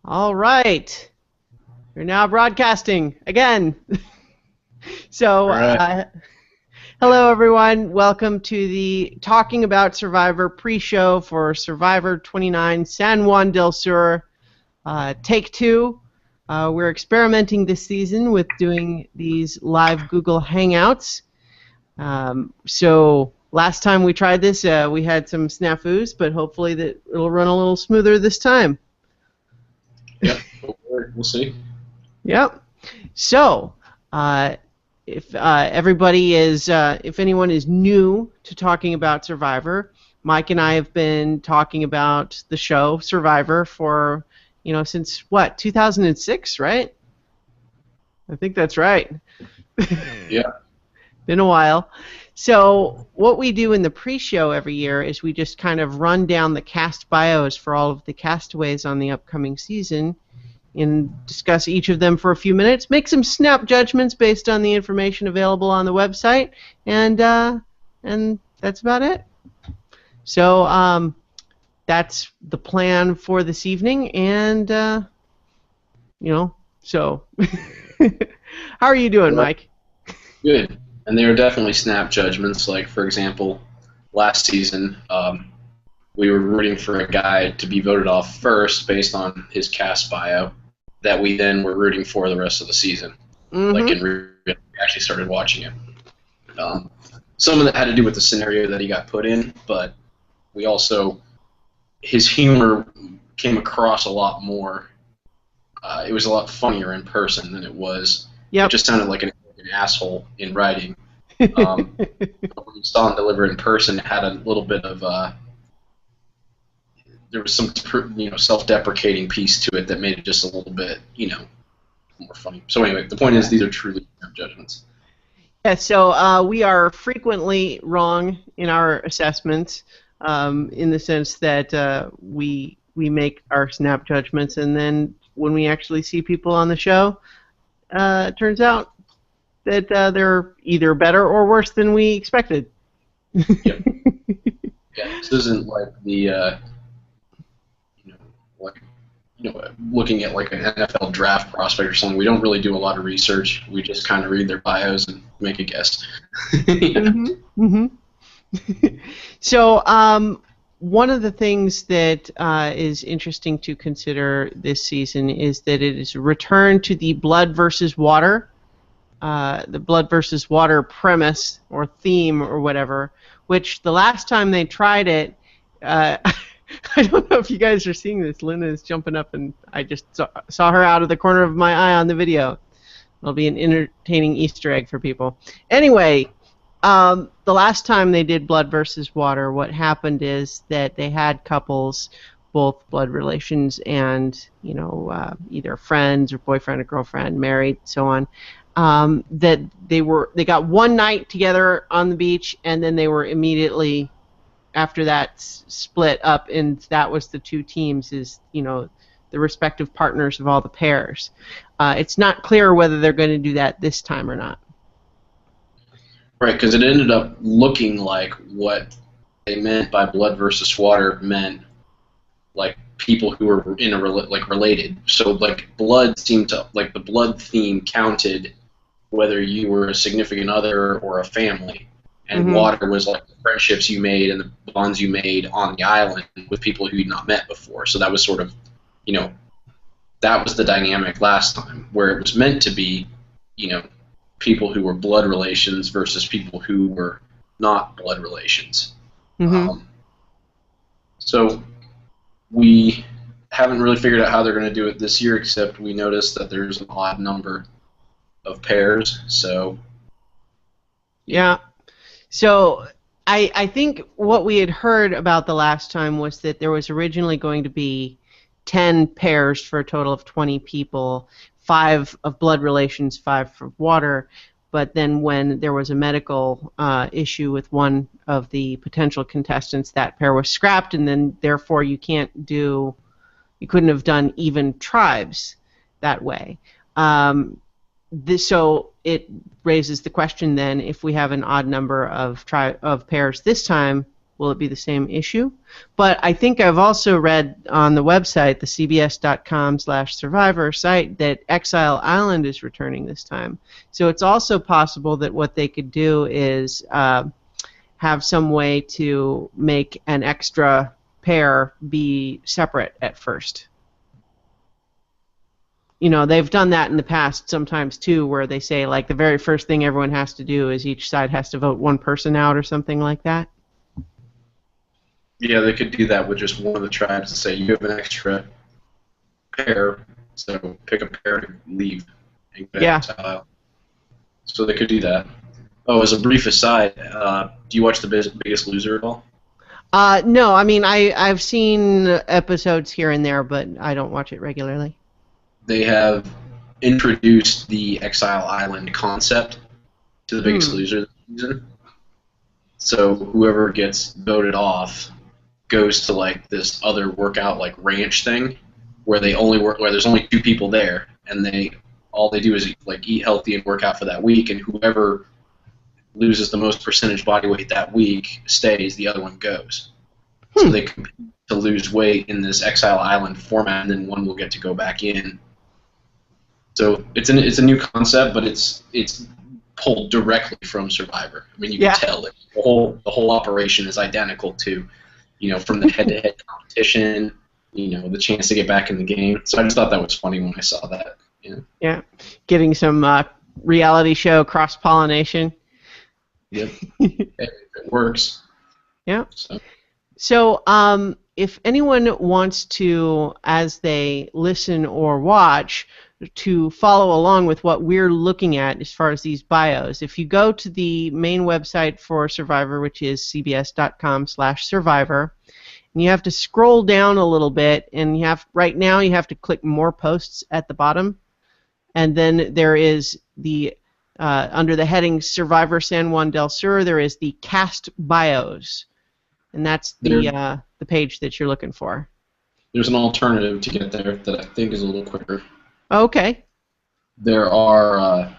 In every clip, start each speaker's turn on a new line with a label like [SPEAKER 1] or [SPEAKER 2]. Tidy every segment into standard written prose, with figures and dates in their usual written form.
[SPEAKER 1] All right. We're now broadcasting again. So,
[SPEAKER 2] All right.
[SPEAKER 1] hello everyone. Welcome to the Talking About Survivor pre-show for Survivor 29 San Juan del Sur, take 2. We're experimenting this season with doing these live Google Hangouts. So last time we tried this, we had some snafus, but hopefully that it'll run a little smoother this time.
[SPEAKER 2] Yep. We'll see.
[SPEAKER 1] Yep. So, if anyone is new to talking about Survivor, Mike and I have been talking about the show Survivor for, since what, 2006, right? I think that's right.
[SPEAKER 2] Yeah.
[SPEAKER 1] Been a while. So what we do in the pre-show every year is we just kind of run down the cast bios for all of the castaways on the upcoming season and discuss each of them for a few minutes, make some snap judgments based on the information available on the website, and that's about it. So that's the plan for this evening, and so how are you doing, Mike?
[SPEAKER 2] Good. And they were definitely snap judgments. Like, for example, last season, we were rooting for a guy to be voted off first based on his cast bio that we then were rooting for the rest of the season.
[SPEAKER 1] Mm-hmm.
[SPEAKER 2] We actually started watching it. Some of that had to do with the scenario that he got put in, but we also, his humor came across a lot more. It was a lot funnier in person than it was.
[SPEAKER 1] Yep.
[SPEAKER 2] It just sounded like an asshole in writing. When you saw him deliver in person, it had a little bit of there was some self-deprecating piece to it that made it just a little bit more funny. So anyway, the point is these are truly judgments.
[SPEAKER 1] Yeah, so we are frequently wrong in our assessments, in the sense that we make our snap judgments, and then when we actually see people on the show, it turns out that they're either better or worse than we expected.
[SPEAKER 2] Yep. Yeah, this isn't like the looking at like an NFL draft prospect or something. We don't really do a lot of research. We just kind of read their bios and make a guess.
[SPEAKER 1] Mm-hmm. So one of the things that is interesting to consider this season is that it is a return to the blood versus water. The blood versus water premise or theme or whatever, which the last time they tried it, I don't know if you guys are seeing this. Lynn is jumping up, and I just saw her out of the corner of my eye on the video. It'll be an entertaining Easter egg for people. Anyway, the last time they did blood versus water, what happened is that they had couples, both blood relations and either friends or boyfriend or girlfriend, married, so on. That they got one night together on the beach, and then they were immediately after that split up, and that was the two teams, is the respective partners of all the pairs. It's not clear whether they're going to do that this time or not.
[SPEAKER 2] Right, because it ended up looking like what they meant by blood versus water meant like people who were in a related. So like blood seemed to, like the blood theme counted whether you were a significant other or a family, and water was like the friendships you made and the bonds you made on the island with people who you'd not met before. So that was sort of, that was the dynamic last time, where it was meant to be, people who were blood relations versus people who were not blood relations. So we haven't really figured out how they're going to do it this year, except we noticed that there's an odd number of pairs. So
[SPEAKER 1] yeah. So I think what we had heard about the last time was that there was originally going to be 10 pairs for a total of 20 people, 5 of blood relations, 5 for water. But then when there was a medical issue with one of the potential contestants, that pair was scrapped, and then therefore you couldn't have done even tribes that way. So it raises the question then, if we have an odd number of pairs this time, will it be the same issue? But I think I've also read on the website, the cbs.com/survivor site, that Exile Island is returning this time. So it's also possible that what they could do is have some way to make an extra pair be separate at first. You know, they've done that in the past sometimes too, where they say like the very first thing everyone has to do is each side has to vote one person out or something like that.
[SPEAKER 2] Yeah, they could do that with just one of the tribes and say you have an extra pair, so pick a pair to leave. And go
[SPEAKER 1] Yeah.
[SPEAKER 2] Exile. So they could do that. Oh, as a brief aside, do you watch The Biggest Loser at all?
[SPEAKER 1] No, I mean I've seen episodes here and there, but I don't watch it regularly.
[SPEAKER 2] They have introduced the Exile Island concept to The Biggest Loser this season. So whoever gets voted off goes to like this other workout like ranch thing where they only work where there's only 2 people there, and all they do is like eat healthy and work out for that week, and whoever loses the most percentage body weight that week stays, the other one goes. So they compete to lose weight in this Exile Island format, and then one will get to go back in. So it's a new concept, but it's pulled directly from Survivor. I mean, you can tell it. The whole operation is identical to, from the head-to-head competition, the chance to get back in the game. So I just thought that was funny when I saw that.
[SPEAKER 1] Yeah, getting some reality show cross-pollination.
[SPEAKER 2] Yep, it works.
[SPEAKER 1] Yeah. So if anyone wants to, as they listen or watch, to follow along with what we're looking at as far as these bios, if you go to the main website for Survivor, which is cbs.com/survivor, and you have to scroll down a little bit, and right now you have to click More Posts at the bottom, and then there is the under the heading Survivor San Juan del Sur, there is the Cast Bios, and that's the page that you're looking for.
[SPEAKER 2] There's an alternative to get there that I think is a little quicker.
[SPEAKER 1] Okay.
[SPEAKER 2] There are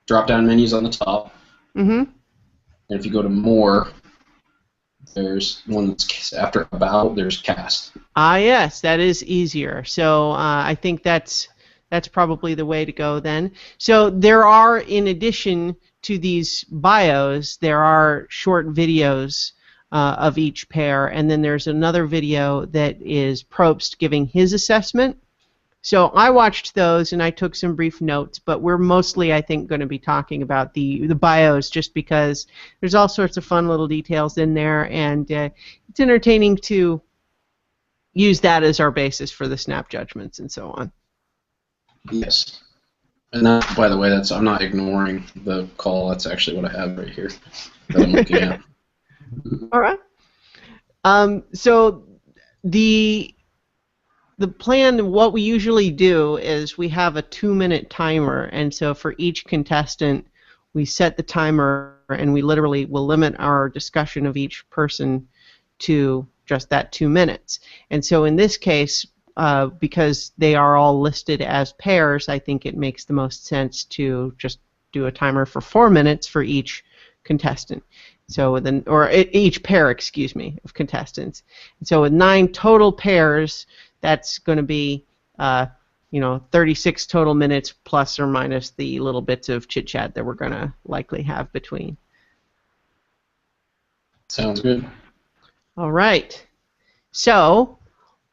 [SPEAKER 2] drop-down menus on the top.
[SPEAKER 1] Mm-hmm.
[SPEAKER 2] And if you go to More, there's one that's after About, there's Cast.
[SPEAKER 1] Ah, yes, that is easier. So I think that's probably the way to go then. So there are, in addition to these bios, there are short videos of each pair, and then there's another video that is Probst giving his assessment. So I watched those and I took some brief notes, but we're mostly, I think, going to be talking about the bios just because there's all sorts of fun little details in there, and it's entertaining to use that as our basis for the snap judgments and so on.
[SPEAKER 2] Yes. And that, by the way, I'm not ignoring the call. That's actually what I have right here that I'm looking at.
[SPEAKER 1] All right. So the plan, what we usually do is we have a 2-minute timer, and so for each contestant we set the timer and we literally will limit our discussion of each person to just that 2 minutes. And so in this case, because they are all listed as pairs, I think it makes the most sense to just do a timer for 4 minutes for each contestant. So each pair, excuse me, of contestants. And so with 9 total pairs, that's going to be 36 total minutes plus or minus the little bits of chit chat that we're going to likely have between.
[SPEAKER 2] Sounds good.
[SPEAKER 1] All right. So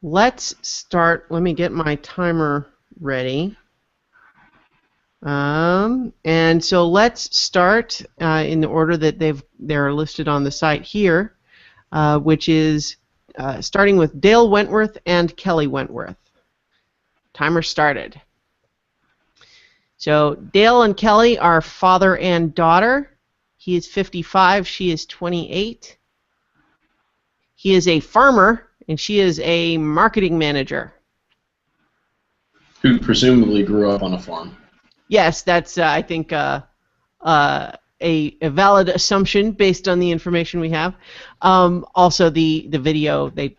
[SPEAKER 1] let's start. Let me get my timer ready. And so let's start in the order that they're listed on the site here, which is starting with Dale Wentworth and Kelly Wentworth. Timer started. So Dale and Kelly are father and daughter. He is 55, she is 28. He is a farmer, and she is a marketing manager.
[SPEAKER 2] Who presumably grew up on a farm.
[SPEAKER 1] Yes, that's, I think, a valid assumption based on the information we have. Also, the video, they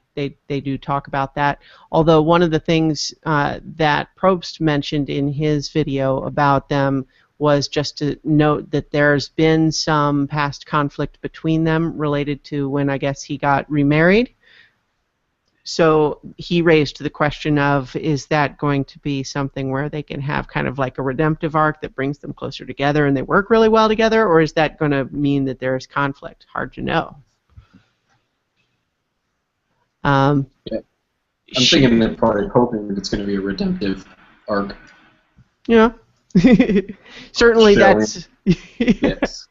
[SPEAKER 1] do talk about that. Although one of the things that Probst mentioned in his video about them was just to note that there's been some past conflict between them related to when I guess he got remarried. So he raised the question of, is that going to be something where they can have kind of like a redemptive arc that brings them closer together and they work really well together, or is that going to mean that there's conflict? Hard to know.
[SPEAKER 2] Yeah. I'm thinking that probably hoping that it's going to be a redemptive arc.
[SPEAKER 1] Yeah. Certainly that's...
[SPEAKER 2] Yes.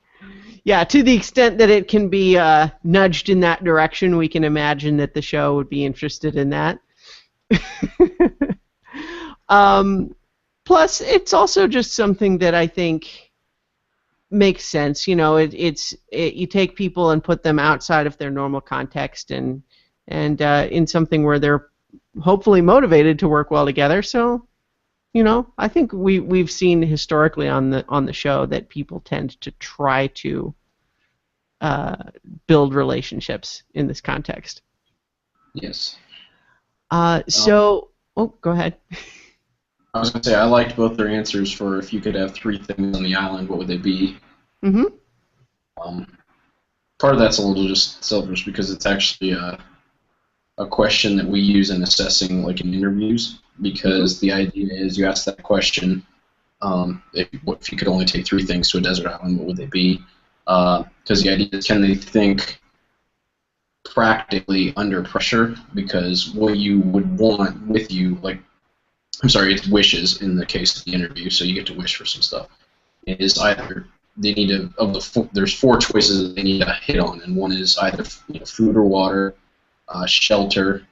[SPEAKER 1] Yeah, to the extent that it can be nudged in that direction, we can imagine that the show would be interested in that. Plus, it's also just something that I think makes sense. You know, you take people and put them outside of their normal context and in something where they're hopefully motivated to work well together. So, you know, I think we've seen historically on the show that people tend to try to build relationships in this context.
[SPEAKER 2] Yes.
[SPEAKER 1] So, go ahead.
[SPEAKER 2] I was going to say, I liked both their answers for if you could have 3 things on the island, what would they be?
[SPEAKER 1] Mm-hmm.
[SPEAKER 2] Part of that's a little just selfish because it's actually a question that we use in assessing, like in interviews, because the idea is you ask that question, if you could only take 3 things to a desert island, what would they be? Because the idea is, can they think practically under pressure? Because what you would want with you, it's wishes in the case of the interview, so you get to wish for some stuff, is either they need to, there's 4 choices that they need to hit on, and one is either food or water, shelter,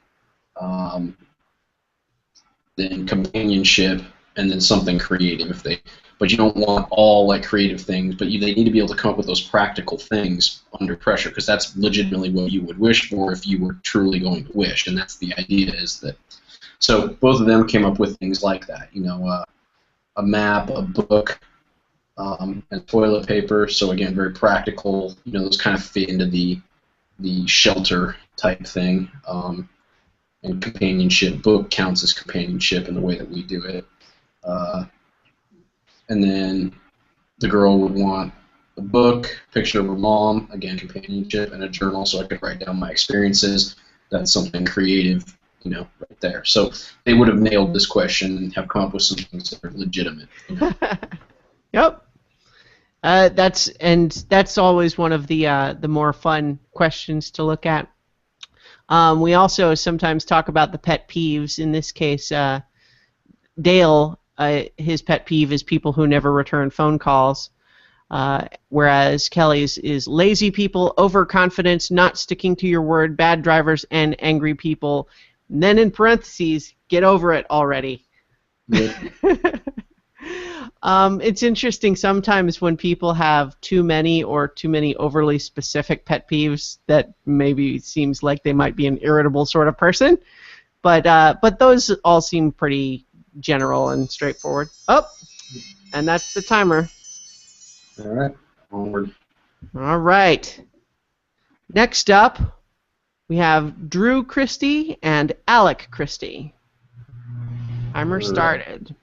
[SPEAKER 2] then companionship, and then something creative. But you don't want all like creative things, but they need to be able to come up with those practical things under pressure, because that's legitimately what you would wish for if you were truly going to wish, and that's the idea is that. So both of them came up with things like that, a map, a book, and toilet paper. So again, very practical. Those kind of fit into the shelter type thing. And companionship, book counts as companionship in the way that we do it. And then the girl would want a book, picture of her mom, again companionship, and a journal so I could write down my experiences. That's something creative, right there. So they would have nailed this question and have come up with some things that are legitimate.
[SPEAKER 1] Yep. That's always one of the more fun questions to look at. We also sometimes talk about the pet peeves. In this case, Dale, his pet peeve is people who never return phone calls, whereas Kelly's is lazy people, overconfidence, not sticking to your word, bad drivers, and angry people. And then in parentheses, get over it already. Yeah. It's interesting sometimes when people have too many overly specific pet peeves that maybe seems like they might be an irritable sort of person, but those all seem pretty general and straightforward. Oh, and that's the timer.
[SPEAKER 2] All right, onward.
[SPEAKER 1] All right. Next up, we have Drew Christie and Alec Christie. Timer started.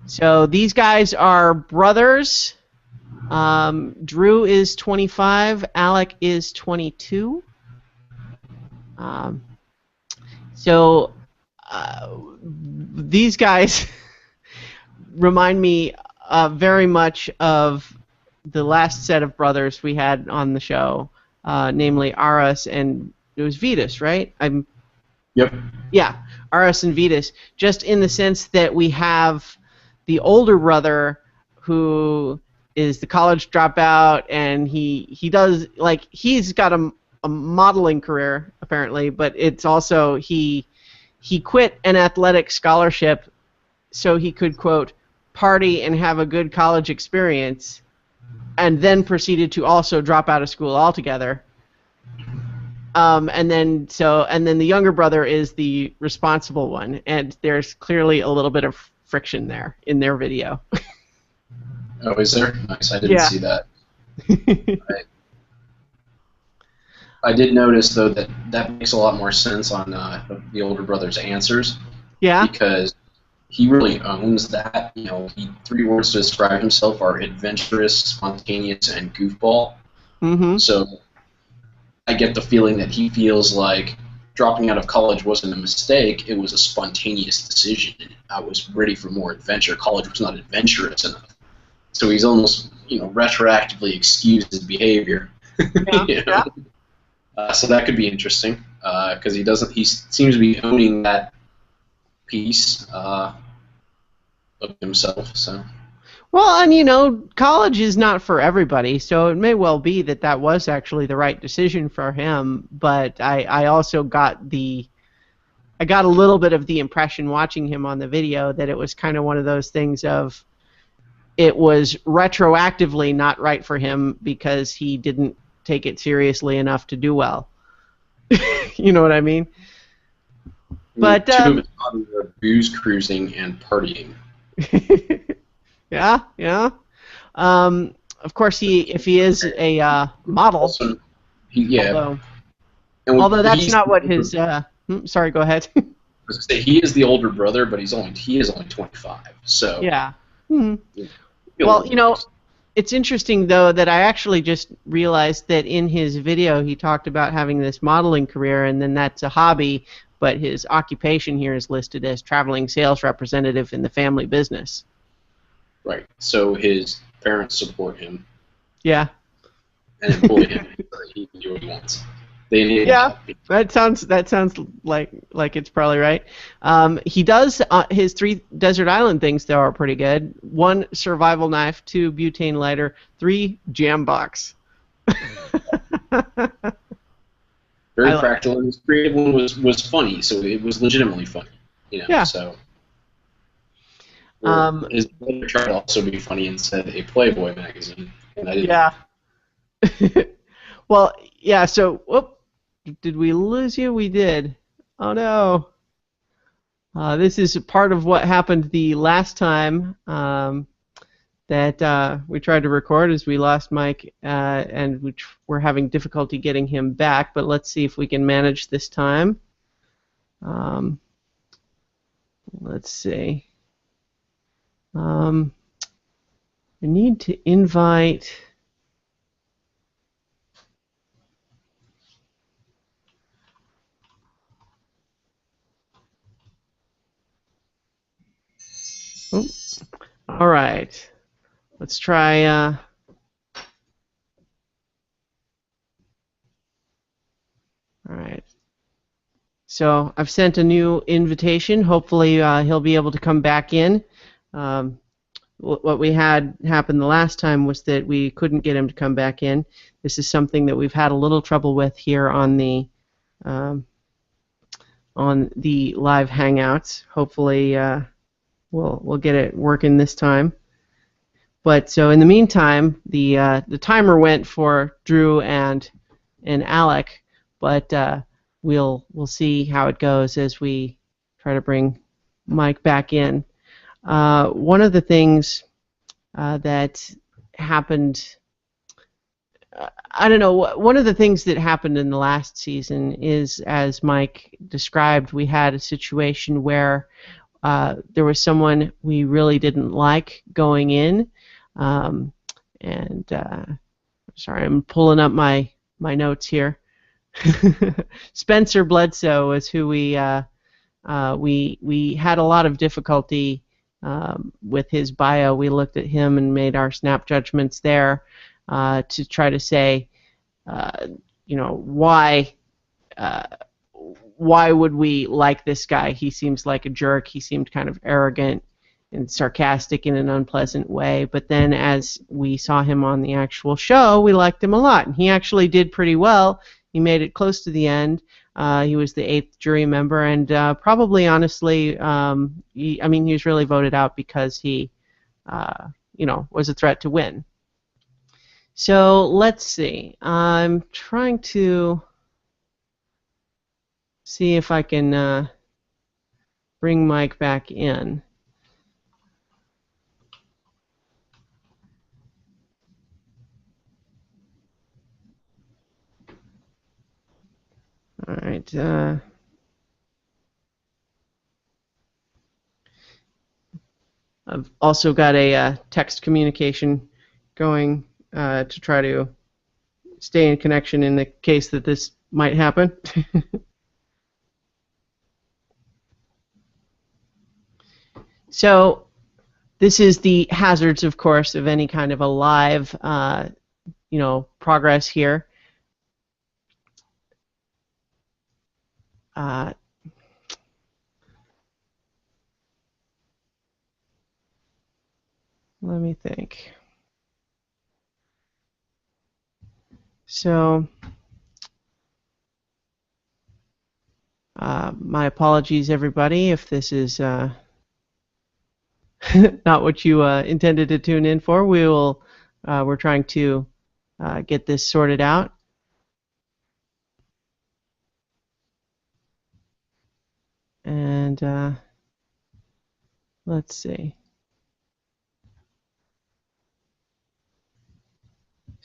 [SPEAKER 1] So these guys are brothers. Drew is 25. Alec is 22. These guys remind me very much of the last set of brothers we had on the show, namely Aras and it was Vetus, right?
[SPEAKER 2] Yep.
[SPEAKER 1] Yeah, Aras and Vetus. Just in the sense that we have the older brother who is the college dropout, and he does, like, he's got a modeling career apparently, but it's also he quit an athletic scholarship so he could, quote, party and have a good college experience, and then proceeded to also drop out of school altogether. And then the younger brother is the responsible one, and there's clearly a little bit of friction there in their video.
[SPEAKER 2] Oh, is there? Nice. I didn't see that. I did notice, though, that makes a lot more sense on the older brother's answers.
[SPEAKER 1] Yeah.
[SPEAKER 2] Because he really owns that. You know, three words to describe himself are adventurous, spontaneous, and goofball.
[SPEAKER 1] Mm-hmm.
[SPEAKER 2] So I get the feeling that he feels like dropping out of college wasn't a mistake, it was a spontaneous decision. I was ready for more adventure. College was not adventurous enough. So he's almost, retroactively excused his behavior.
[SPEAKER 1] Yeah.
[SPEAKER 2] You know?
[SPEAKER 1] Yeah.
[SPEAKER 2] So that could be interesting, because he seems to be owning that piece of himself. So.
[SPEAKER 1] Well, and college is not for everybody, so it may well be that that was actually the right decision for him. But I also I got a little bit of the impression watching him on the video that it was kind of one of those things of it was retroactively not right for him because he didn't take it seriously enough to do well. You know what I mean? But
[SPEAKER 2] Two of his hobbies are booze cruising and partying.
[SPEAKER 1] yeah. Of course, if he is a model,
[SPEAKER 2] Also, yeah.
[SPEAKER 1] although that's not what his. Sorry, go ahead.
[SPEAKER 2] I was gonna say he is the older brother, but he is only 25. So
[SPEAKER 1] yeah. Hmm. Well, it's interesting though that I actually just realized that in his video he talked about having this modeling career, and then that's a hobby, but his occupation here is listed as traveling sales representative in the family business.
[SPEAKER 2] Right. So his parents support him.
[SPEAKER 1] Yeah.
[SPEAKER 2] And employ him so that he can do what he wants. They need
[SPEAKER 1] that sounds like it's probably right. He does his 3 desert island things though are pretty good. 1 survival knife, 2 butane lighter, 3 jam box.
[SPEAKER 2] Very practical. And his creative one was funny, so it was legitimately funny.
[SPEAKER 1] Yeah.
[SPEAKER 2] So. His brother tried to also be funny and said a Playboy magazine, and I didn't.
[SPEAKER 1] Yeah. Well, yeah. So, whoop. Did we lose you? We did. Oh no. This is part of what happened the last time that we tried to record, is we lost Mike, and we're having difficulty getting him back. But let's see if we can manage this time. Let's see. I need to invite. Oh, all right. Let's try. All right. So I've sent a new invitation. Hopefully he'll be able to come back in. What we had happen the last time was that we couldn't get him to come back in. This is something that we've had a little trouble with here on the live Hangouts. Hopefully we'll get it working this time. But so in the meantime, the timer went for Drew and Alec, but we'll see how it goes as we try to bring Mike back in. One of the things that happened, I don't know, one of the things that happened in the last season is, as Mike described, we had a situation where there was someone we really didn't like going in, and sorry, I'm pulling up my notes here. Spencer Bledsoe was who we had a lot of difficulty with his bio. We looked at him and made our snap judgments there to try to say, why would we like this guy? He seems like a jerk. He seemed kind of arrogant and sarcastic in an unpleasant way. But then as we saw him on the actual show, we liked him a lot. And he actually did pretty well. He made it close to the end. He was the 8th jury member, and probably, honestly, he was really voted out because he, was a threat to win. So let's see. I'm trying to see if I can bring Mike back in. All right. I've also got a text communication going to try to stay in connection in the case that this might happen. So this is the hazards, of course, of any kind of a live, progress here. Let me think. So, my apologies, everybody, if this is not what you intended to tune in for. We're trying to get this sorted out. And let's see.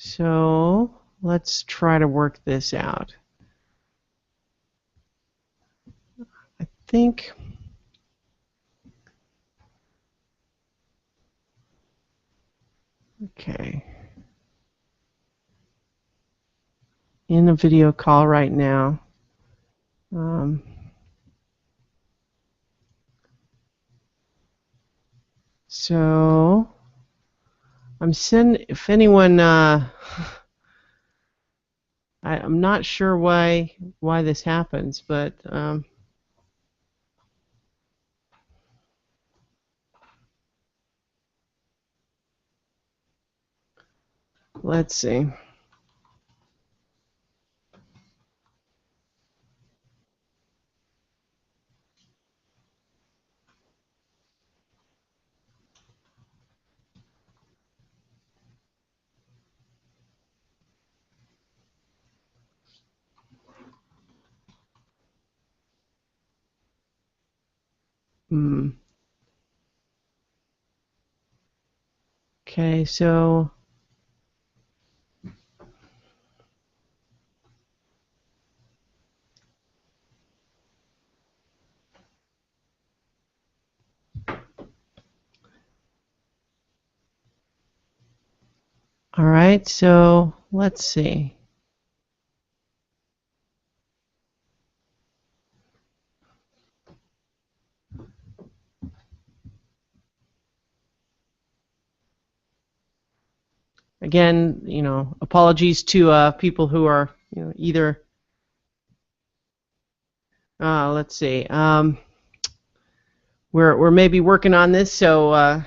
[SPEAKER 1] So let's try to work this out. I think okay. In a video call right now. So if anyone I'm not sure why this happens, but let's see. Okay, so all right, so let's see. Again, apologies to people who are, either. Let's see. We're maybe working on this, so. All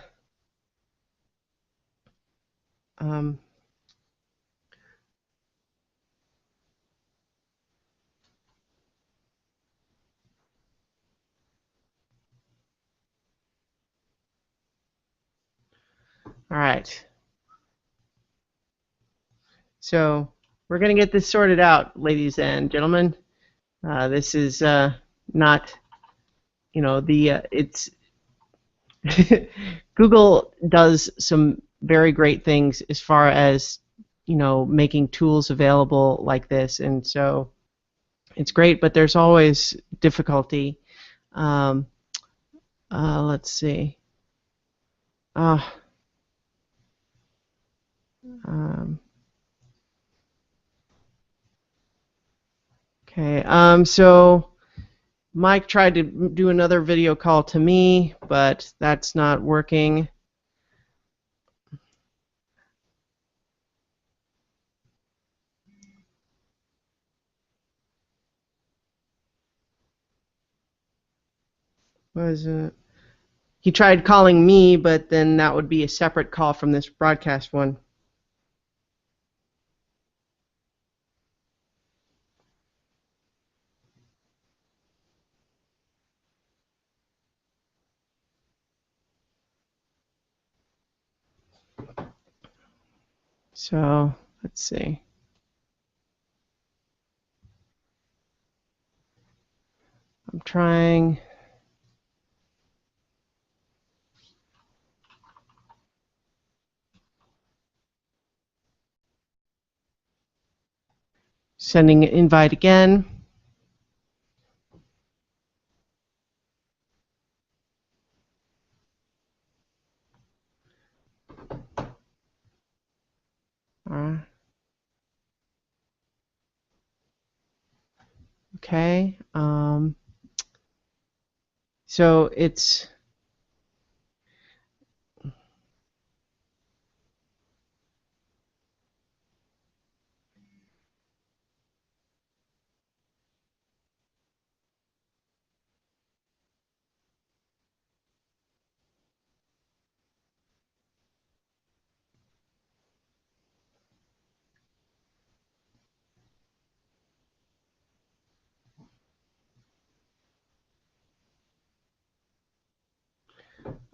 [SPEAKER 1] right. So we're going to get this sorted out, ladies and gentlemen. This is not, it's Google does some very great things as far as, making tools available like this, and so it's great, but there's always difficulty. Let's see. Okay, so Mike tried to do another video call to me, but that's not working. He tried calling me, but then that would be a separate call from this broadcast one. So let's see. I'm trying. Sending an invite again. right. Okay. So it's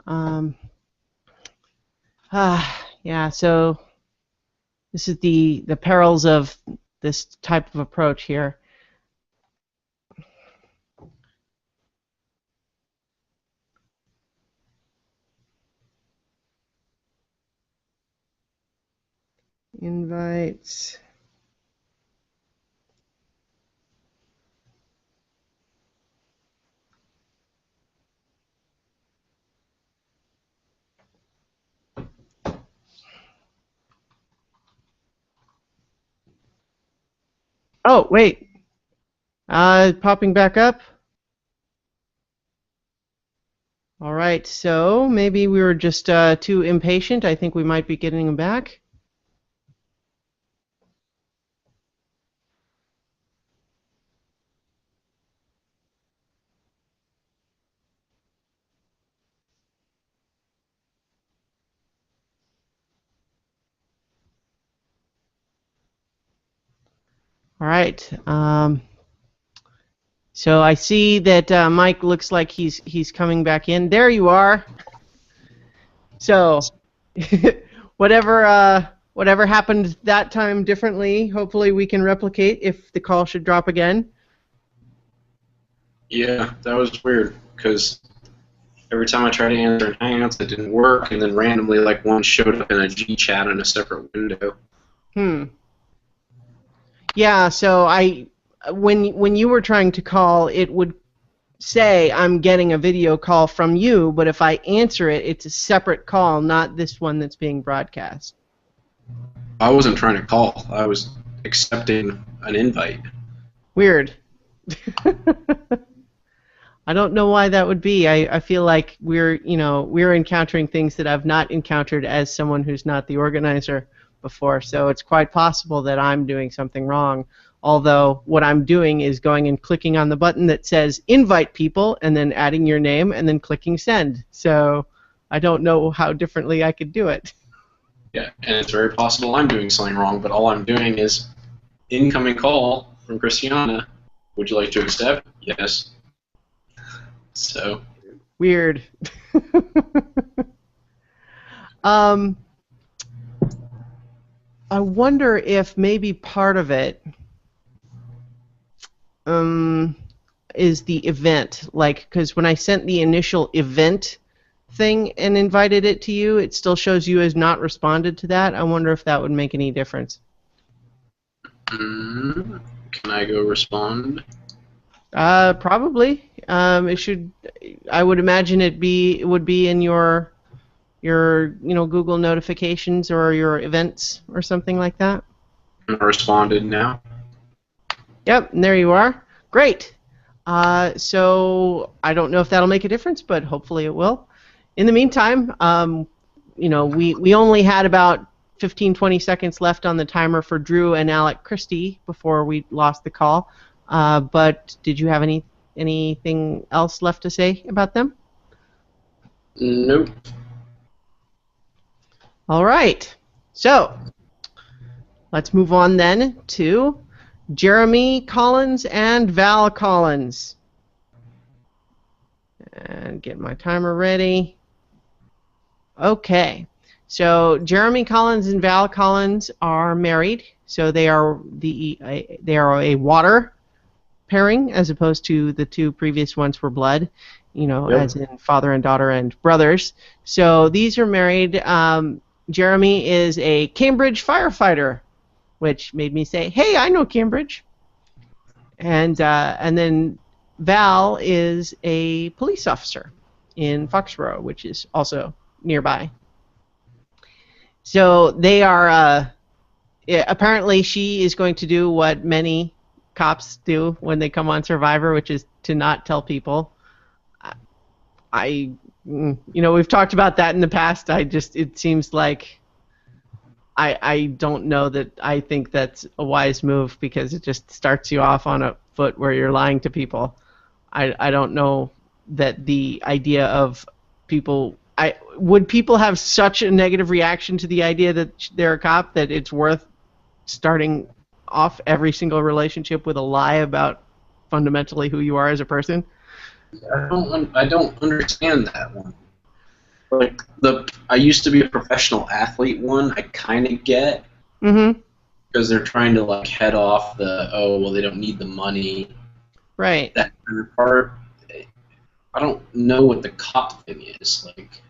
[SPEAKER 1] um, yeah. So this is the perils of this type of approach here. Invites. Oh, wait. Popping back up. All right, so maybe we were just too impatient. I think we might be getting them back. All right. So I see that Mike looks like he's coming back in. There you are. So whatever happened that time differently, hopefully we can replicate if the call should drop again.
[SPEAKER 2] Yeah, that was weird, because every time I tried to answer in Hangouts, it didn't work, and then randomly, like, one showed up in a G chat in a separate window.
[SPEAKER 1] Yeah, so when you were trying to call, it would say I'm getting a video call from you, but if I answer it, it's a separate call, not this one that's being broadcast.
[SPEAKER 2] I wasn't trying to call. I was accepting an invite.
[SPEAKER 1] Weird. I don't know why that would be. I feel like we're encountering things that I've not encountered as someone who's not the organizer before, so it's quite possible that I'm doing something wrong. Although what I'm doing is going and clicking on the button that says invite people and then adding your name and then clicking send. So I don't know how differently I could do it.
[SPEAKER 2] Yeah, and it's very possible I'm doing something wrong, but all I'm doing is incoming call from Christiana. Would you like to accept? Yes. So.
[SPEAKER 1] Weird. I wonder if maybe part of it is the event, like, because when I sent the initial event thing and invited it to you, it still shows you as not responded to that. I wonder if that would make any difference.
[SPEAKER 2] Can I go respond?
[SPEAKER 1] Probably. It should. I would imagine it would be in your Google notifications or your events or something like that.
[SPEAKER 2] I responded now.
[SPEAKER 1] Yep, and there you are. Great. So I don't know if that'll make a difference, but hopefully it will. In the meantime, we only had about 15-20 seconds left on the timer for Drew and Alec Christie before we lost the call. But did you have anything else left to say about them?
[SPEAKER 2] Nope.
[SPEAKER 1] All right. So let's move on then to Jeremy Collins and Val Collins. And get my timer ready. Okay. So Jeremy Collins and Val Collins are married. So they are a water pairing as opposed to the two previous ones were blood,
[SPEAKER 2] Yep.
[SPEAKER 1] As in father and daughter and brothers. So these are married. Jeremy is a Cambridge firefighter, which made me say, hey, I know Cambridge. And then Val is a police officer in Foxborough, which is also nearby. So they are yeah, apparently she is going to do what many cops do when they come on Survivor, which is to not tell people. I, we've talked about that in the past. It seems like I don't know that I think that's a wise move because it just starts you off on a foot where you're lying to people. I don't know that the idea of would people have such a negative reaction to the idea that they're a cop that it's worth starting off every single relationship with a lie about fundamentally who you are as a person?
[SPEAKER 2] I don't understand that one. Like I used to be a professional athlete one. I kind of get because they're trying to like head off they don't need the money.
[SPEAKER 1] Right.
[SPEAKER 2] That kind of part. I don't know what the cop thing is like.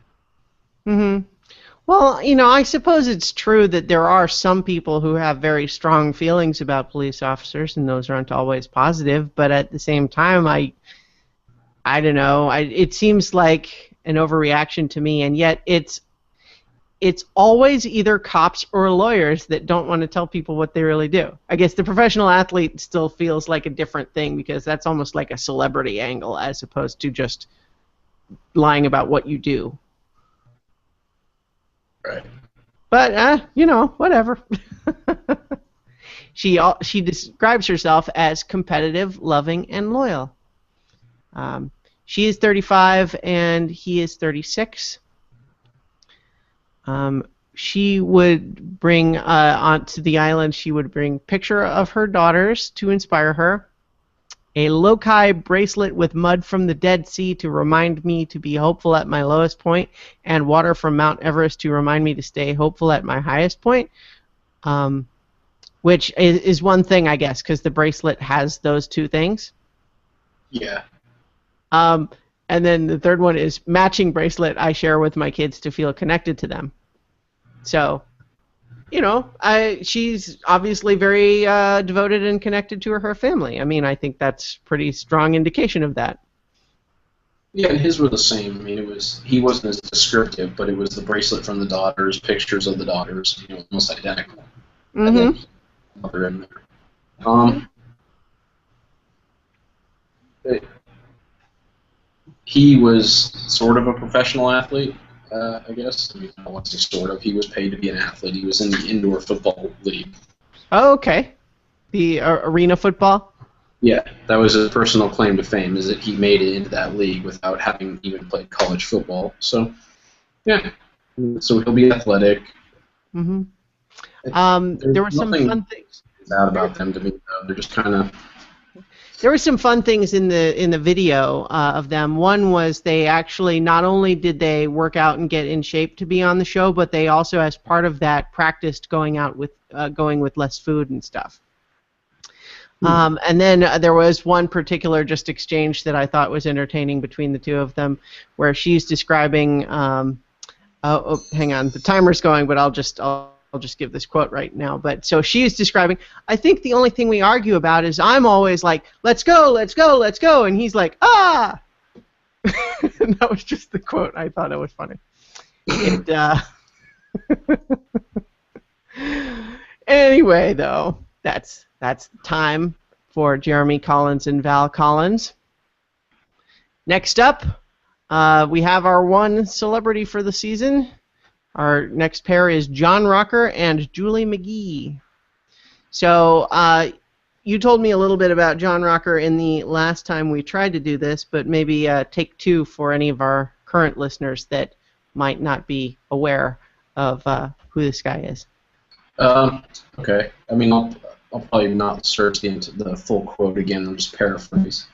[SPEAKER 1] Well, I suppose it's true that there are some people who have very strong feelings about police officers, and those aren't always positive. But at the same time, I don't know. It seems like an overreaction to me, and yet it's always either cops or lawyers that don't want to tell people what they really do. I guess the professional athlete still feels like a different thing because that's almost like a celebrity angle as opposed to just lying about what you do.
[SPEAKER 2] Right.
[SPEAKER 1] But whatever. She describes herself as competitive, loving, and loyal. She is 35 and he is 36. She would bring onto the island. She would bring picture of her daughters to inspire her, a loci bracelet with mud from the Dead Sea to remind me to be hopeful at my lowest point, and water from Mount Everest to remind me to stay hopeful at my highest point. Which is one thing, I guess, because the bracelet has those two things.
[SPEAKER 2] Yeah.
[SPEAKER 1] And then the third one is matching bracelet I share with my kids to feel connected to them. So, she's obviously very devoted and connected to her family. I mean, I think that's pretty strong indication of that.
[SPEAKER 2] Yeah, and his were the same. I mean, he wasn't as descriptive, but it was the bracelet from the daughters, pictures of the daughters, almost identical. And then mother in there. He was sort of a professional athlete, I guess. I mean, I want to say sort of. He was paid to be an athlete. He was in the indoor football league.
[SPEAKER 1] Oh, okay. The arena football?
[SPEAKER 2] Yeah, that was his personal claim to fame, is that he made it into that league without having even played college football. So, yeah. So he'll be athletic.
[SPEAKER 1] There were some fun things.
[SPEAKER 2] Bad about them to me, though. They're just kind of...
[SPEAKER 1] There were some fun things in the video of them. One was they actually not only did they work out and get in shape to be on the show, but they also, as part of that, practiced going with less food and stuff. And then there was one particular just exchange that I thought was entertaining between the two of them, where she's describing. Hang on, the timer's going, but I'll just give this quote right now. But so she's describing, I think the only thing we argue about is I'm always like, let's go, let's go, let's go. And he's like, ah! And that was just the quote. I thought it was funny. Anyway, though, that's time for Jeremy Collins and Val Collins. Next up, we have our one celebrity for the season. Our next pair is John Rocker and Julie McGee. So you told me a little bit about John Rocker in the last time we tried to do this, but maybe take two for any of our current listeners that might not be aware of who this guy is.
[SPEAKER 2] Okay. I mean, I'll probably not search the full quote again. I'll just paraphrase.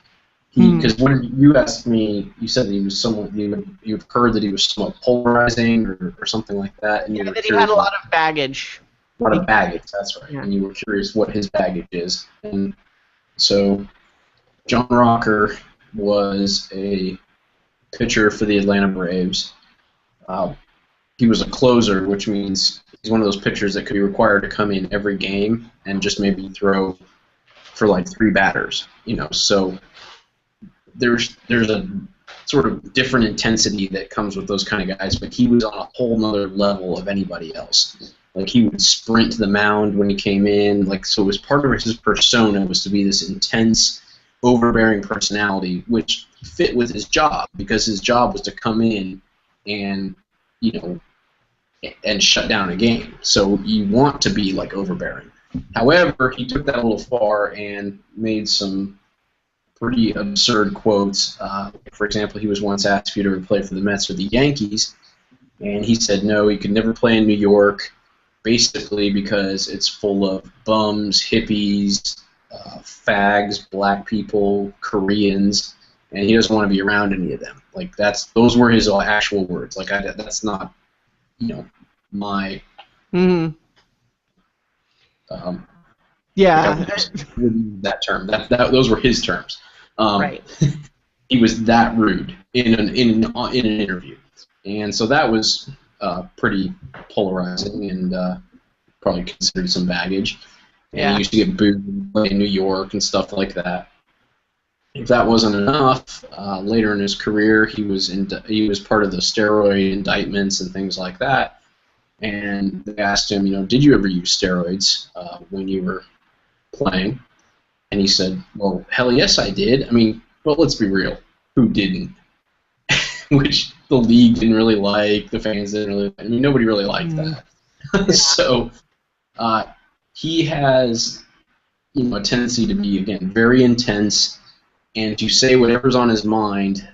[SPEAKER 2] Because when you asked me, you said that he was somewhat. You've heard that he was somewhat polarizing or something like that, and you were
[SPEAKER 1] that he had a lot of baggage.
[SPEAKER 2] A lot of baggage. That's right.
[SPEAKER 1] Yeah.
[SPEAKER 2] And you were curious what his baggage is, and so John Rocker was a pitcher for the Atlanta Braves. He was a closer, which means he's one of those pitchers that could be required to come in every game and just maybe throw for like 3 batters. So. There's a sort of different intensity that comes with those kind of guys, but he was on a whole nother level of anybody else. Like he would sprint to the mound when he came in. Like so, it was part of his persona was to be this intense, overbearing personality, which fit with his job because his job was to come in and and shut down a game. So you want to be like overbearing. However, he took that a little far and made some pretty absurd quotes. For example, he was once asked if he'd ever play for the Mets or the Yankees, and he said no, he could never play in New York, basically because it's full of bums, hippies, fags, black people, Koreans, and he doesn't want to be around any of them. Like those were his actual words. Like that's not, my.
[SPEAKER 1] Mm-hmm.
[SPEAKER 2] Yeah. That term. Those were his terms.
[SPEAKER 1] Right.
[SPEAKER 2] He was that rude in an interview, and so that was pretty polarizing and probably considered some baggage. And he used to get booed in New York and stuff like that. If that wasn't enough, later in his career, he was part of the steroid indictments and things like that. And they asked him, did you ever use steroids when you were playing? And he said, well, hell yes, I did. I mean, well, let's be real. Who didn't? Which the league didn't really like, the fans didn't really like. I mean, nobody really liked that. So he has, a tendency to be, again, very intense and to say whatever's on his mind,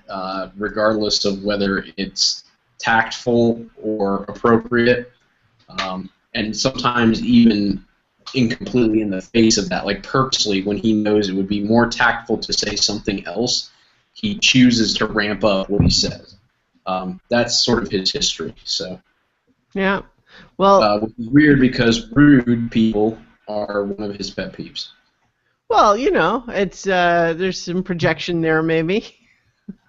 [SPEAKER 2] regardless of whether it's tactful or appropriate, and sometimes even incompletely in the face of that, like purposely when he knows it would be more tactful to say something else, he chooses to ramp up what he says. That's sort of his history. So
[SPEAKER 1] yeah, well,
[SPEAKER 2] which is weird because rude people are one of his pet peeves.
[SPEAKER 1] Well, it's there's some projection there, maybe.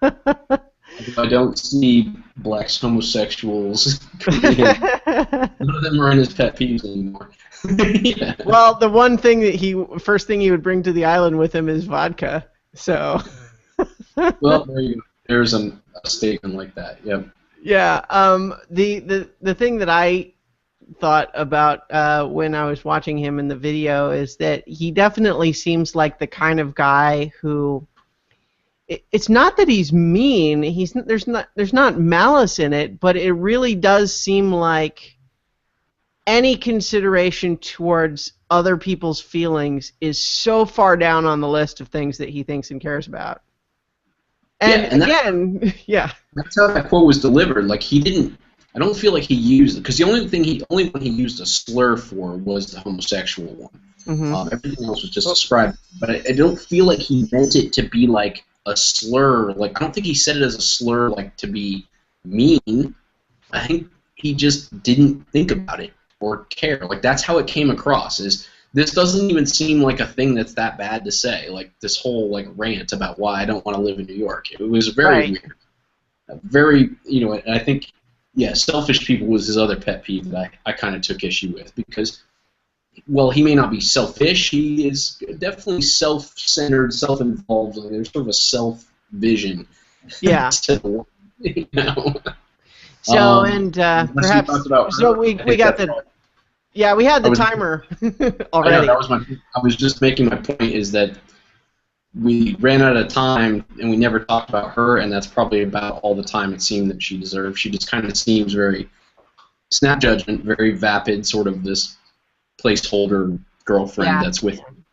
[SPEAKER 2] I don't see blacks, homosexuals. None of them are in his pet peeves anymore. Yeah.
[SPEAKER 1] Well, the one thing that first thing he would bring to the island with him is vodka. So.
[SPEAKER 2] Well, there you go. There's a statement like that. Yep.
[SPEAKER 1] Yeah. The thing that I thought about when I was watching him in the video is that he definitely seems like the kind of guy who. It's not that he's mean. There's not malice in it, but it really does seem like any consideration towards other people's feelings is so far down on the list of things that he thinks and cares about. And again,
[SPEAKER 2] that's how that quote was delivered. Like he didn't. I don't feel like he used it because the only one he used a slur for was the homosexual one. Mm-hmm. Everything else was just described. But I don't feel like he meant it to be like a slur. Like I don't think he said it as a slur, like to be mean. I think he just didn't think about it or care. Like that's how it came across. This doesn't even seem like a thing that's that bad to say. Like this whole like rant about why I don't want to live in New York. It was very weird. Very, and I think selfish people was his other pet peeve that I kind of took issue with because. Well, he may not be selfish. He is definitely self-centered, self-involved. Like, there's sort of a self-vision.
[SPEAKER 1] Yeah.
[SPEAKER 2] So
[SPEAKER 1] perhaps. So we got the. Yeah, we had the timer already.
[SPEAKER 2] I was just making my point is that we ran out of time and we never talked about her, and that's probably about all the time it seemed that she deserved. She just kind of seems very snap judgment, very vapid, sort of this placeholder girlfriend that's with him.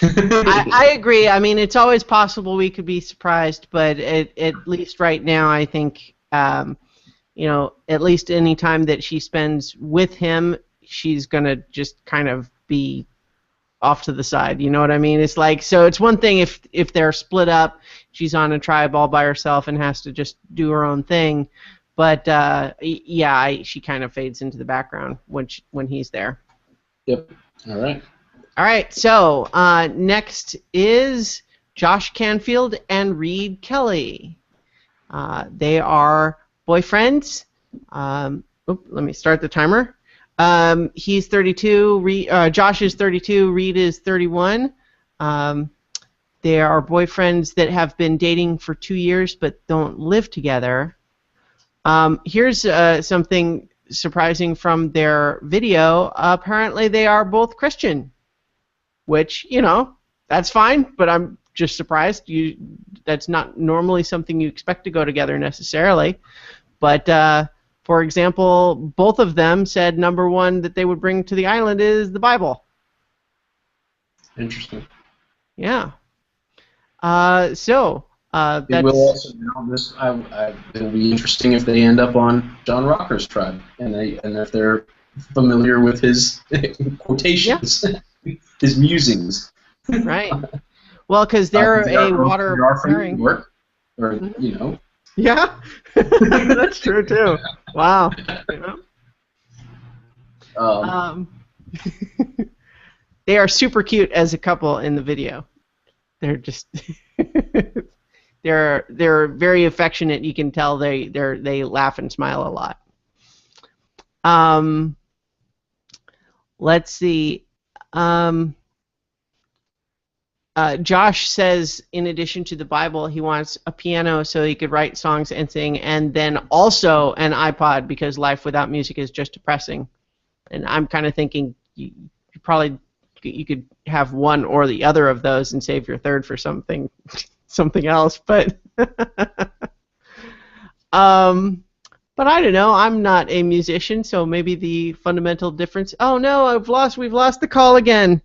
[SPEAKER 1] I agree. I mean, it's always possible we could be surprised, but at least right now, I think, at least any time that she spends with him, she's going to just kind of be off to the side. You know what I mean? It's like, so it's one thing if they're split up, she's on a tribe all by herself and has to just do her own thing. But, she kind of fades into the background when he's there.
[SPEAKER 2] Yep. All right.
[SPEAKER 1] All right. So next is Josh Canfield and Reed Kelly. They are boyfriends. Let me start the timer. He's 32. Josh is 32. Reed is 31. They are boyfriends that have been dating for 2 years but don't live together. Here's something surprising from their video, apparently they are both Christian, which, that's fine, but I'm just surprised. That's not normally something you expect to go together necessarily. But, for example, both of them said number one that they would bring to the island is the Bible.
[SPEAKER 2] Interesting.
[SPEAKER 1] Yeah.
[SPEAKER 2] It will also it'll be interesting if they end up on John Rocker's tribe, and if they're familiar with his quotations, his musings.
[SPEAKER 1] Right. Well, because they're a water pairing.
[SPEAKER 2] Or
[SPEAKER 1] Yeah, that's true too. Wow. They are super cute as a couple in the video. They're just they're very affectionate. You can tell they laugh and smile a lot. Let's see. Josh says, in addition to the Bible, he wants a piano so he could write songs and sing, and then also an iPod because life without music is just depressing. And I'm kind of thinking you could have one or the other of those and save your third for something else. But but I don't know. I'm not a musician, so maybe the fundamental difference. Oh no, we've lost the call again.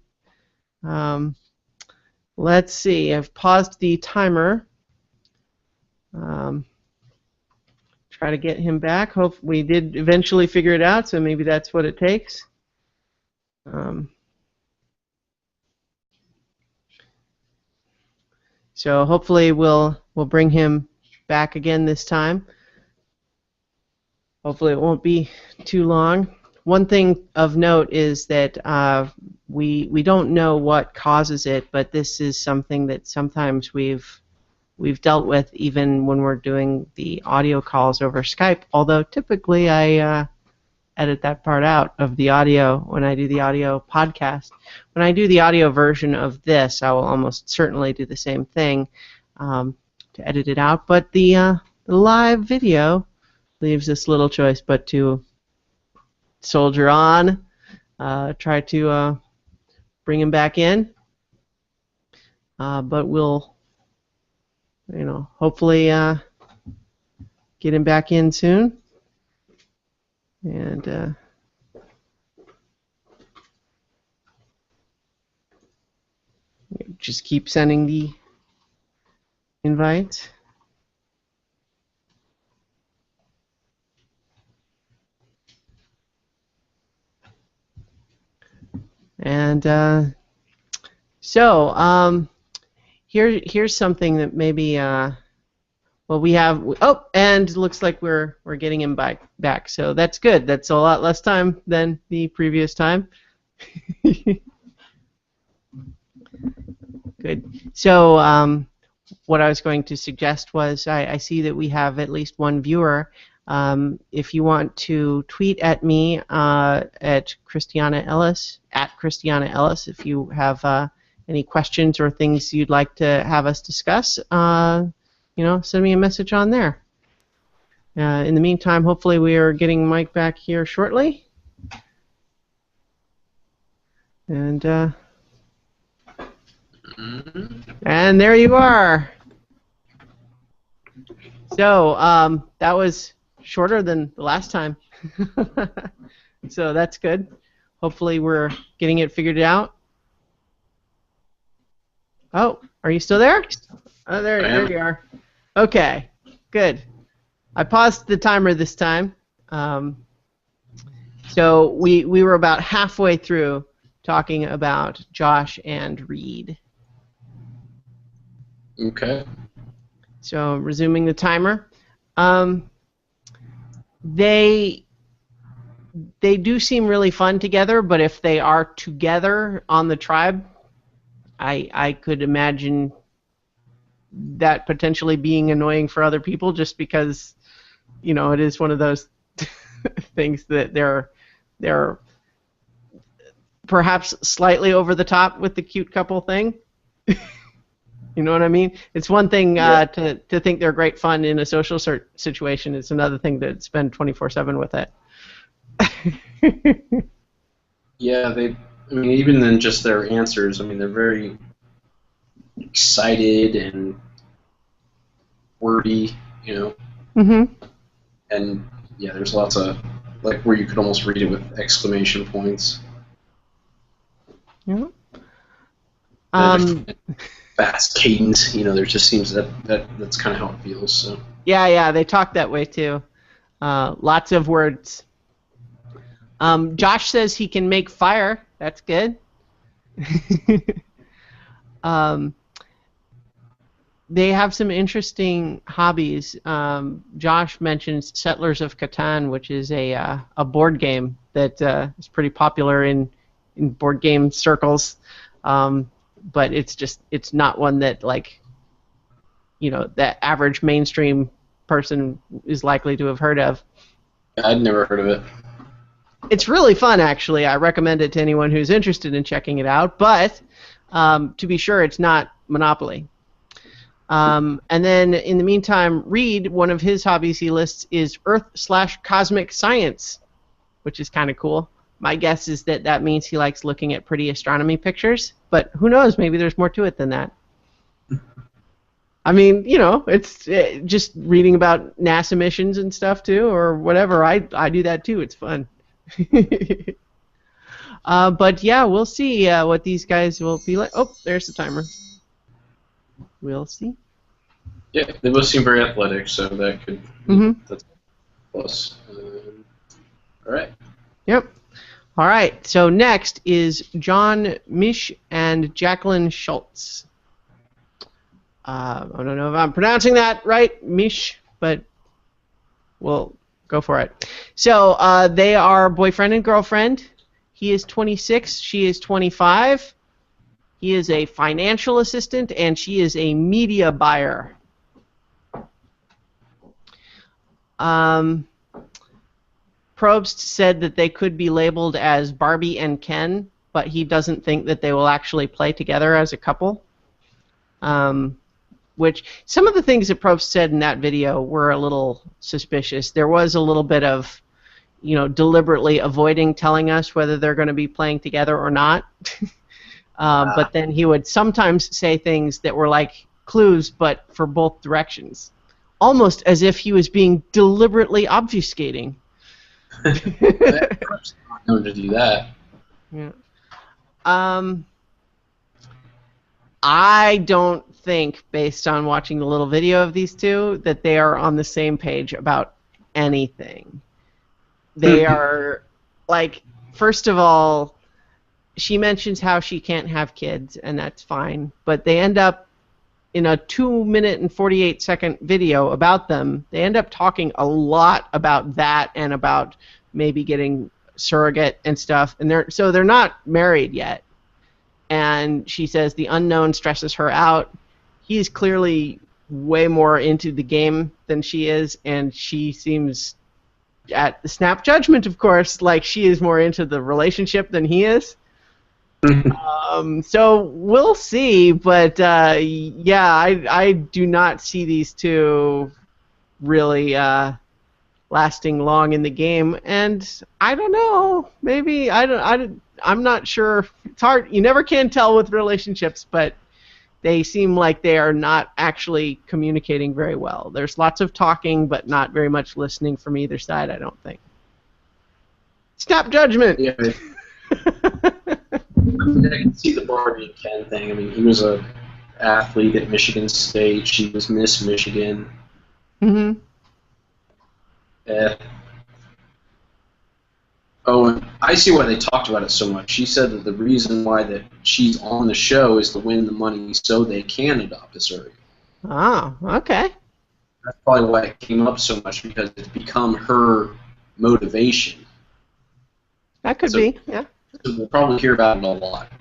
[SPEAKER 1] Let's see. I've paused the timer. Try to get him back. Hope we did eventually figure it out, so maybe that's what it takes. So hopefully we'll bring him back again this time. Hopefully it won't be too long. One thing of note is that we don't know what causes it, but this is something that sometimes we've dealt with even when we're doing the audio calls over Skype, although typically I edit that part out of the audio when I do the audio podcast. When I do the audio version of this, I will almost certainly do the same thing to edit it out, but the live video leaves this little choice but to soldier on, try to bring him back in, but we'll hopefully get him back in soon, and just keep sending the invites. And here's something that maybe we have. Oh, and it looks like we're getting him back. So that's good. That's a lot less time than the previous time. Good. So what I was going to suggest was I see that we have at least one viewer. If you want to tweet at me at Christiana Ellis, if you have any questions or things you'd like to have us discuss, send me a message on there. In the meantime, hopefully we are getting Mike back here shortly. And there you are. So that was shorter than the last time. So that's good. Hopefully we're getting it figured out. Oh, are you still there? Oh, there you are. Okay, good. I paused the timer this time. So we were about halfway through talking about Josh and Reed.
[SPEAKER 2] Okay.
[SPEAKER 1] So resuming the timer. They do seem really fun together, but if they are together on the tribe, I could imagine that potentially being annoying for other people just because, it is one of those things that they're perhaps slightly over the top with the cute couple thing. You know what I mean? It's one thing to think they're great fun in a social situation. It's another thing to spend 24/7 with it.
[SPEAKER 2] Yeah, I mean, even in just their answers, I mean, they're very excited and wordy, you know.
[SPEAKER 1] Mm-hmm.
[SPEAKER 2] And yeah, there's lots of like where you could almost read it with exclamation points.
[SPEAKER 1] Yeah.
[SPEAKER 2] And fast cadence, you know. There just seems that's kind of how it feels. So.
[SPEAKER 1] Yeah, they talk that way too. Lots of words. Josh says he can make fire. That's good. They have some interesting hobbies. Josh mentions Settlers of Catan, which is a board game that is pretty popular in board game circles, but it's not one that that average mainstream person is likely to have heard of.
[SPEAKER 2] I'd never heard of it.
[SPEAKER 1] It's really fun, actually. I recommend it to anyone who's interested in checking it out, but to be sure, it's not Monopoly. And then, in the meantime, Reed, one of his hobbies he lists is Earth/cosmic science, which is kind of cool. My guess is that means he likes looking at pretty astronomy pictures, but who knows? Maybe there's more to it than that. I mean, it's just reading about NASA missions and stuff too, or whatever. I do that too. It's fun. But yeah, we'll see what these guys will be like. Oh, there's the timer. We'll see.
[SPEAKER 2] Yeah, they both seem very athletic, so that could that's a plus. All right.
[SPEAKER 1] Yep. All right. So next is John Misch and Jacqueline Schultz. I don't know if I'm pronouncing that right, Misch, but we'll go for it. So they are boyfriend and girlfriend. He is 26. She is 25. He is a financial assistant, and she is a media buyer. Probst said that they could be labeled as Barbie and Ken, but he doesn't think that they will actually play together as a couple. Which some of the things that Probst said in that video were a little suspicious. There was a little bit of, deliberately avoiding telling us whether they're going to be playing together or not. But then he would sometimes say things that were like clues, but for both directions. Almost as if he was being deliberately obfuscating.
[SPEAKER 2] Probst not known to do that.
[SPEAKER 1] Yeah. I don't think, based on watching the little video of these two, that they are on the same page about anything. They are, first of all, she mentions how she can't have kids, and that's fine, but they end up, in a 2-minute and 48-second video about them, they end up talking a lot about that and about maybe getting surrogate and stuff, and they're not married yet. And she says the unknown stresses her out. He's clearly way more into the game than she is, and she seems, at the snap judgment, of course, like she is more into the relationship than he is. So we'll see, but yeah, I do not see these two really lasting long in the game, and I don't know, maybe I'm not sure. It's hard. You never can tell with relationships, but they seem like they are not actually communicating very well. There's lots of talking, but not very much listening from either side, I don't think. Snap judgment!
[SPEAKER 2] Yeah. I can see the Barbie and Ken thing. I mean, he was an athlete at Michigan State. She was Miss Michigan.
[SPEAKER 1] Mm-hmm.
[SPEAKER 2] Oh, and I see why they talked about it so much. She said that the reason why that she's on the show is to win the money so they can adopt a surrogate.
[SPEAKER 1] Oh, okay.
[SPEAKER 2] That's probably why it came up so much, because it's become her motivation.
[SPEAKER 1] That could be, yeah.
[SPEAKER 2] So we'll probably hear about it a lot.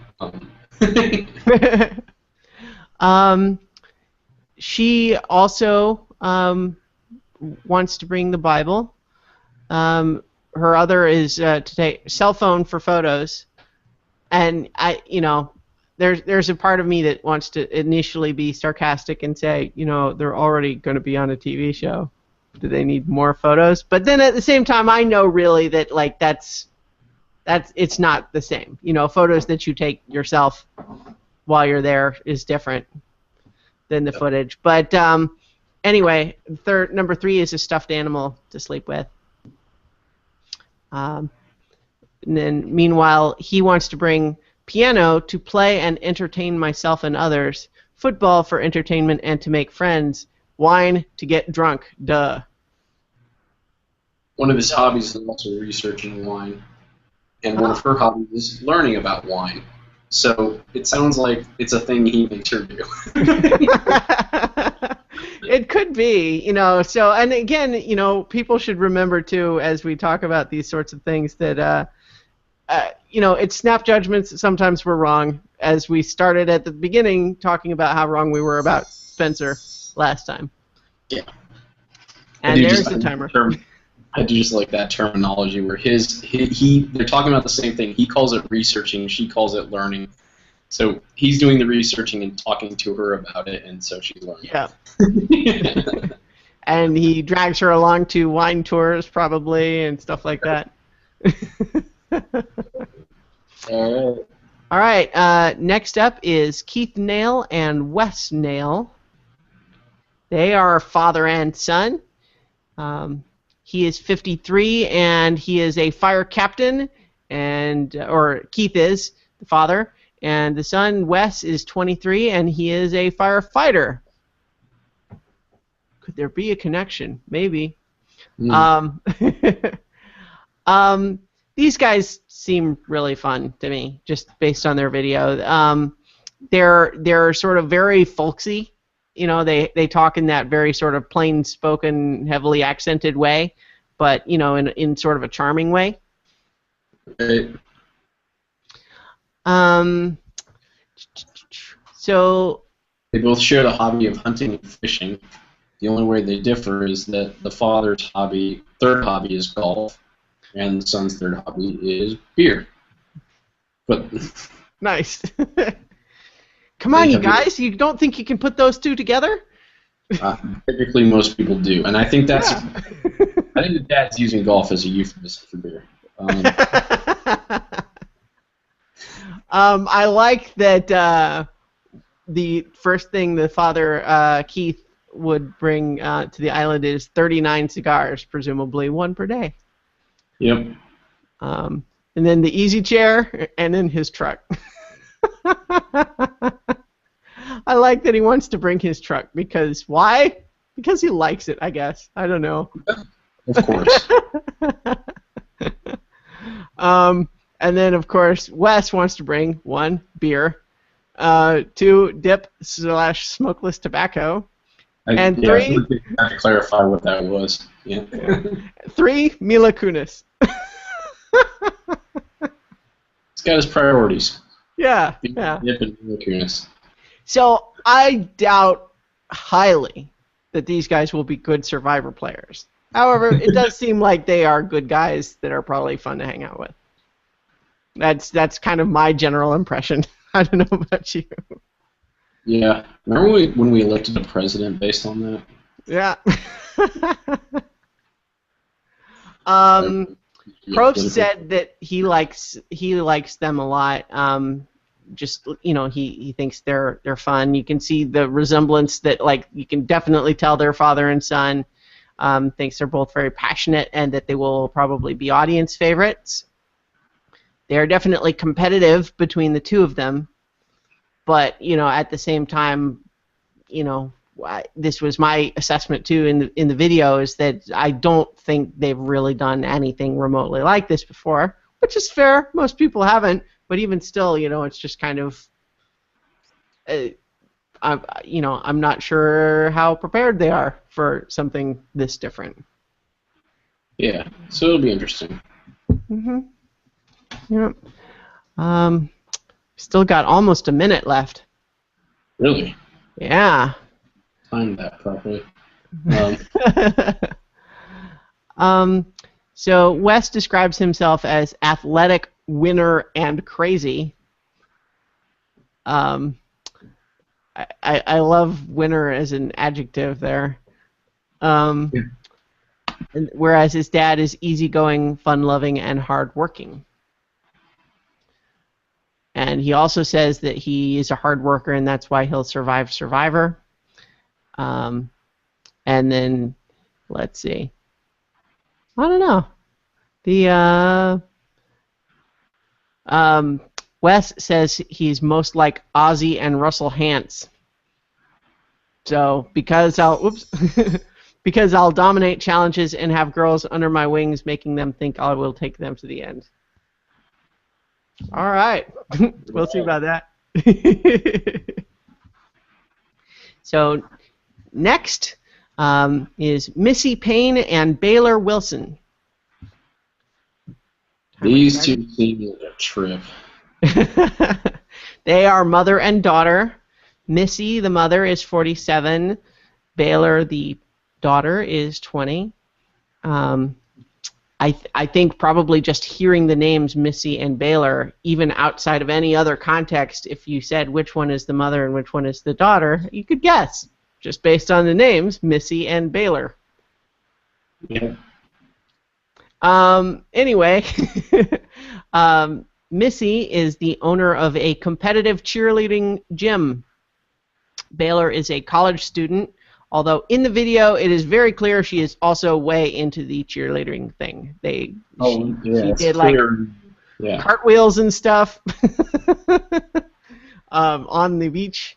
[SPEAKER 1] She also wants to bring the Bible. Her other is to take cell phone for photos, and there's a part of me that wants to initially be sarcastic and say, they're already going to be on a TV show. Do they need more photos? But then at the same time, I know really that like that's it's not the same. You know, photos that you take yourself while you're there is different than the footage. But anyway, number 3 is a stuffed animal to sleep with. And then meanwhile, he wants to bring piano to play and entertain myself and others, football for entertainment and to make friends, wine to get drunk, duh.
[SPEAKER 2] One of his hobbies is also researching wine, and one of her hobbies is learning about wine. So it sounds like it's a thing he makes her do.
[SPEAKER 1] It could be, you know. So, and again, you know, people should remember too, as we talk about these sorts of things, that you know, it's snap judgments. Sometimes we're wrong, as we started at the beginning talking about how wrong we were about Spencer last time.
[SPEAKER 2] Yeah.
[SPEAKER 1] And there's the timer.
[SPEAKER 2] I do just like that terminology where they're talking about the same thing. He calls it researching, she calls it learning. So he's doing the researching and talking to her about it, and so she's learning.
[SPEAKER 1] Yeah. And he drags her along to wine tours, probably, and stuff like that.
[SPEAKER 2] All
[SPEAKER 1] right. Next up is Keith Nail and Wes Nail. They are father and son. He is 53, and he is a fire captain, or Keith is the father, and the son, Wes, is 23, and he is a firefighter. Could there be a connection? Maybe. These guys seem really fun to me, just based on their video. They're sort of very folksy. You know, they talk in that very sort of plain-spoken, heavily accented way, but, you know, in sort of a charming way.
[SPEAKER 2] right.
[SPEAKER 1] So
[SPEAKER 2] They both share the hobby of hunting and fishing. The only way they differ is that the father's third hobby is golf, and the son's third hobby is beer. But
[SPEAKER 1] nice. Come on, you guys! You don't think you can put those two together?
[SPEAKER 2] typically, most people do, and I think that's. Yeah. I think the dad's using golf as a euphemism for beer.
[SPEAKER 1] I like that the first thing the father, Keith, would bring to the island is 39 cigars, presumably one per day.
[SPEAKER 2] Yep.
[SPEAKER 1] And then the easy chair, and then his truck. I like that he wants to bring his truck, because why? Because he likes it, I guess. I don't know.
[SPEAKER 2] Of course.
[SPEAKER 1] And then, of course, Wes wants to bring 1, beer, 2, dip/smokeless tobacco, and 3...
[SPEAKER 2] I have to clarify what that was. Yeah.
[SPEAKER 1] 3, Mila Kunis.
[SPEAKER 2] He's got his priorities.
[SPEAKER 1] Yeah.
[SPEAKER 2] Dip and Mila Kunis.
[SPEAKER 1] So I doubt highly that these guys will be good Survivor players. However, it does seem like they are good guys that are probably fun to hang out with. That's kind of my general impression. I don't know about you.
[SPEAKER 2] Yeah. Remember when we elected a president based on that?
[SPEAKER 1] Yeah. Probst said that he likes them a lot. Just, you know, he thinks they're fun. You can see the resemblance that, like, you can definitely tell they're father and son. Thinks they're both very passionate and that they will probably be audience favorites. They are definitely competitive between the two of them, but, you know, at the same time, you know, this was my assessment too in the video, is that I don't think they've really done anything remotely like this before, which is fair. Most people haven't, but even still, you know, it's just kind of, you know, I'm not sure how prepared they are for something this different.
[SPEAKER 2] Yeah, so it'll be interesting.
[SPEAKER 1] Mm-hmm. Yep. Still got almost a minute left.
[SPEAKER 2] Really?
[SPEAKER 1] Yeah.
[SPEAKER 2] Timed that properly.
[SPEAKER 1] So Wes describes himself as athletic, winner, and crazy. I love winner as an adjective there. whereas his dad is easygoing, fun-loving, and hard-working. And he also says that he is a hard worker, and that's why he'll survive Survivor. And then, let's see. I don't know. Wes says he's most like Ozzy and Russell Hantz. So because I'll dominate challenges and have girls under my wings, making them think I will take them to the end. All right, we'll see about that. So next is Missy Payne and Baylor Wilson.
[SPEAKER 2] These two seem like a trip.
[SPEAKER 1] They are mother and daughter. Missy, the mother, is 47. Baylor, the daughter, is 20. I think probably just hearing the names Missy and Baylor, even outside of any other context, if you said which one is the mother and which one is the daughter, you could guess, just based on the names, Missy and Baylor.
[SPEAKER 2] Yeah.
[SPEAKER 1] Anyway, Missy is the owner of a competitive cheerleading gym. Baylor is a college student, although in the video it is very clear she is also way into the cheerleading thing. She did like cartwheels and stuff on the beach.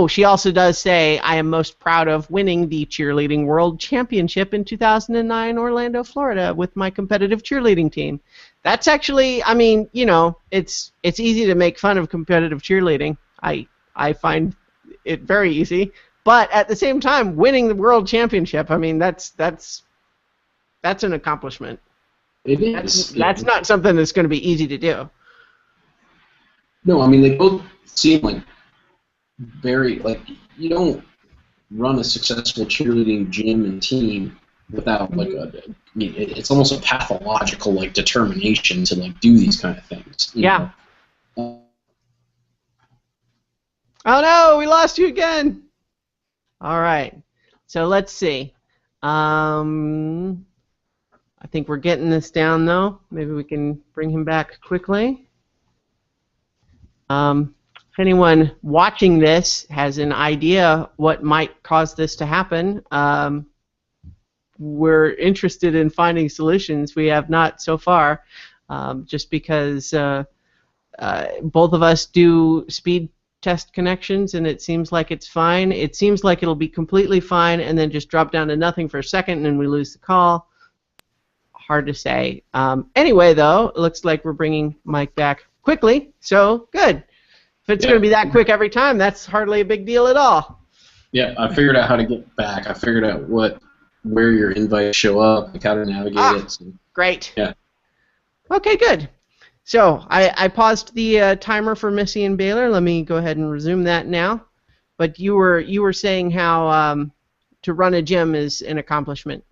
[SPEAKER 1] She also does say, I am most proud of winning the cheerleading world championship in 2009 Orlando, Florida with my competitive cheerleading team. That's actually, I mean, you know, it's easy to make fun of competitive cheerleading. I find it very easy. But at the same time, winning the world championship, I mean, that's an accomplishment.
[SPEAKER 2] It is.
[SPEAKER 1] That's not something that's going to be easy to do.
[SPEAKER 2] No, I mean, they both seem like very, like, you don't run a successful cheerleading gym and team without, like, it's almost a pathological, like, determination to, like, do these kind of things.
[SPEAKER 1] Yeah. Oh, no, we lost you again. All right, so let's see. I think we're getting this down, though. Maybe we can bring him back quickly. If anyone watching this has an idea what might cause this to happen, we're interested in finding solutions. We have not so far, just because both of us do speed test connections, and it seems like it's fine. It seems like it'll be completely fine and then just drop down to nothing for a second and then we lose the call. Hard to say. Anyway, though, it looks like we're bringing Mike back quickly, so good. If it's going to be that quick every time, that's hardly a big deal at all. Yeah,
[SPEAKER 2] I figured out how to get back. I figured out where your invites show up, like how to navigate it. So.
[SPEAKER 1] Great.
[SPEAKER 2] Yeah.
[SPEAKER 1] Okay, good. So I paused the timer for Missy and Baylor. Let me go ahead and resume that now. But you were saying how to run a gym is an accomplishment.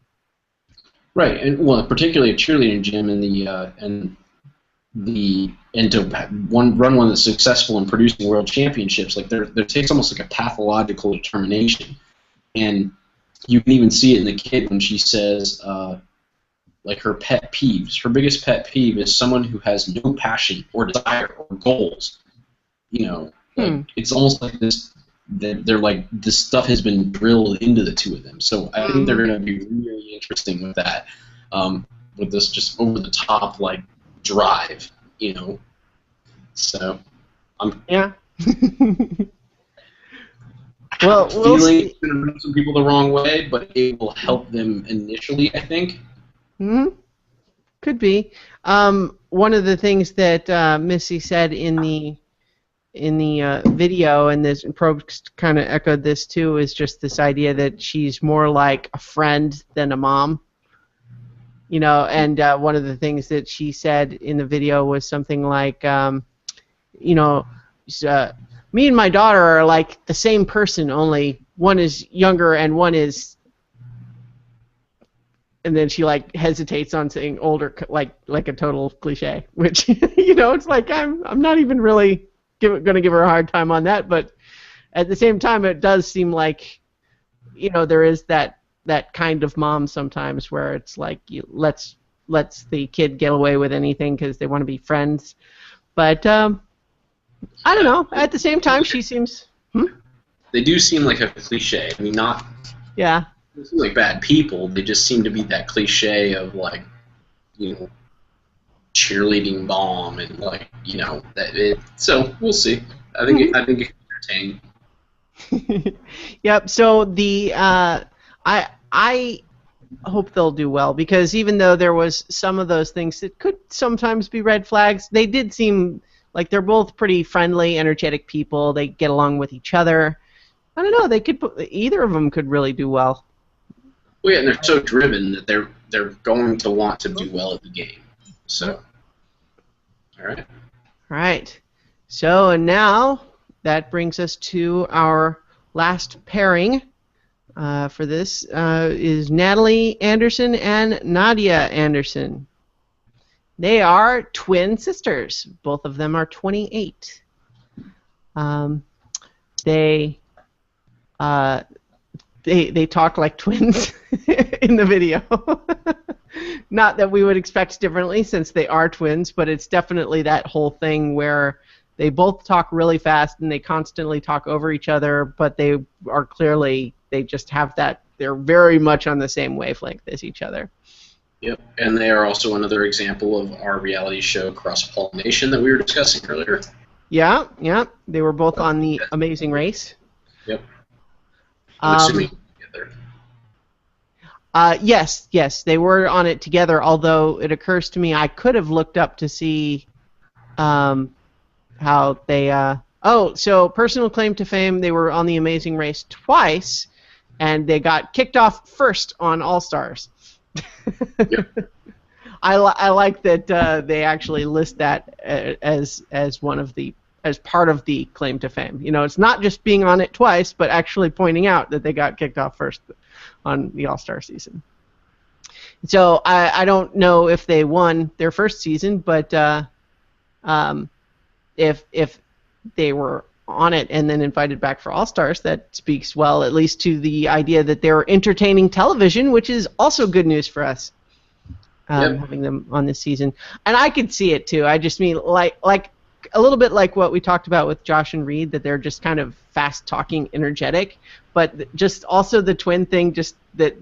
[SPEAKER 2] Right, and well, particularly a cheerleading gym and to run one that's successful in producing world championships. Like there takes almost like a pathological determination, and you can even see it in the kid when she says. Like her pet peeves. Her biggest pet peeve is someone who has no passion or desire or goals. You know, like, it's almost like this. They're like this stuff has been drilled into the two of them. So I think they're going to be really interesting with that, with this just over the top like drive. You know, so
[SPEAKER 1] yeah. Well,
[SPEAKER 2] feeling it's going to rub some people the wrong way, but it will help them initially, I think.
[SPEAKER 1] Could be. One of the things that Missy said in the video, and this Probst kind of echoed this too, is just this idea that she's more like a friend than a mom. You know, and one of the things that she said in the video was something like, you know, me and my daughter are like the same person, only one is younger and one is. And then she like hesitates on saying older, like a total cliche, which you know, it's like I'm not even really going to give her a hard time on that, but at the same time, it does seem like, you know, there is that that kind of mom sometimes, where it's like lets the kid get away with anything because they want to be friends. But I don't know. At the same time, she seems.
[SPEAKER 2] They do seem like a cliche. I mean, not.
[SPEAKER 1] Yeah.
[SPEAKER 2] They seem like bad people. They just seem to be that cliche of like, cheerleading bomb and like, that it. So we'll see. I think it's entertaining.
[SPEAKER 1] Yep. So I hope they'll do well, because even though there was some of those things that could sometimes be red flags, they did seem like they're both pretty friendly, energetic people. They get along with each other. I don't know. Either of them could really do well.
[SPEAKER 2] Well, yeah, and they're so driven that they're going to want to do well at the game. So, all right.
[SPEAKER 1] All right. So, and now that brings us to our last pairing for this is Natalie Anderson and Nadia Anderson. They are twin sisters. Both of them are 28. They talk like twins in the video. Not that we would expect differently, since they are twins, but it's definitely that whole thing where they both talk really fast and they constantly talk over each other, but they just have that, they're very much on the same wavelength as each other.
[SPEAKER 2] Yep, and they are also another example of our reality show cross-pollination that we were discussing earlier.
[SPEAKER 1] Yeah, they were both on The Amazing Race.
[SPEAKER 2] Yep. I'm assuming together.
[SPEAKER 1] Yes, they were on it together, although it occurs to me I could have looked up to see how they... so personal claim to fame, they were on The Amazing Race twice, and they got kicked off first on All-Stars. Yep. I like that they actually list that as part of the claim to fame. It's not just being on it twice, but actually pointing out that they got kicked off first on the All-Star season. So I don't know if they won their first season, but if they were on it and then invited back for All-Stars, that speaks well at least to the idea that they're entertaining television, which is also good news for us, having them on this season. And I could see it too. I just mean like a little bit like what we talked about with Josh and Reed, that they're just kind of fast-talking, energetic, but just also the twin thing, just that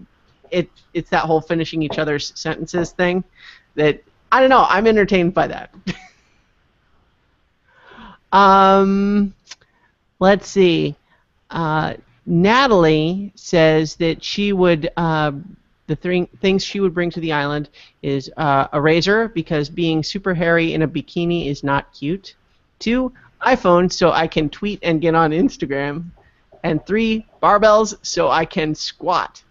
[SPEAKER 1] it's that whole finishing each other's sentences thing that, I don't know, I'm entertained by that. Let's see. Natalie says that she would, the things she would bring to the island is a razor, because being super hairy in a bikini is not cute. 2, iPhone, so I can tweet and get on Instagram. And 3, barbells, so I can squat.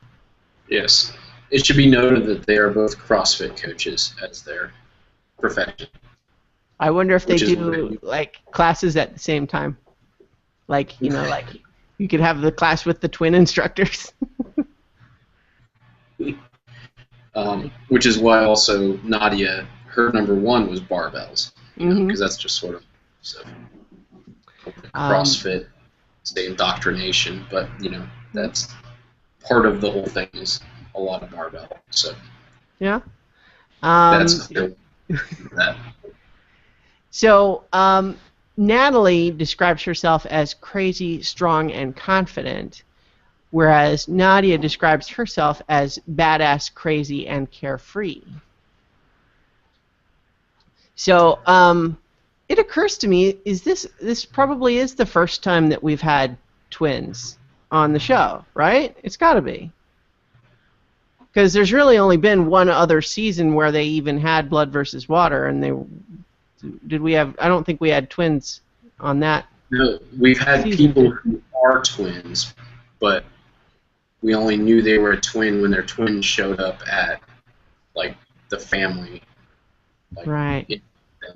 [SPEAKER 2] Yes. It should be noted that they are both CrossFit coaches as their profession.
[SPEAKER 1] I wonder if they do like classes at the same time. Like, like you could have the class with the twin instructors.
[SPEAKER 2] Which is why also Nadia, her number 1 was barbells, because that's just sort of CrossFit, the indoctrination, but that's part of the whole thing is a lot of barbell. So
[SPEAKER 1] yeah,
[SPEAKER 2] that's that.
[SPEAKER 1] So Natalie describes herself as crazy, strong, and confident, whereas Nadia describes herself as badass, crazy, and carefree. So it occurs to me, this probably is the first time that we've had twins on the show, right? It's got to be. Because there's really only been one other season where they even had blood versus water, and I don't think we had twins on that.
[SPEAKER 2] No, we've had season. People who are twins, but we only knew they were a twin when their twins showed up at, like, the family. Like,
[SPEAKER 1] right.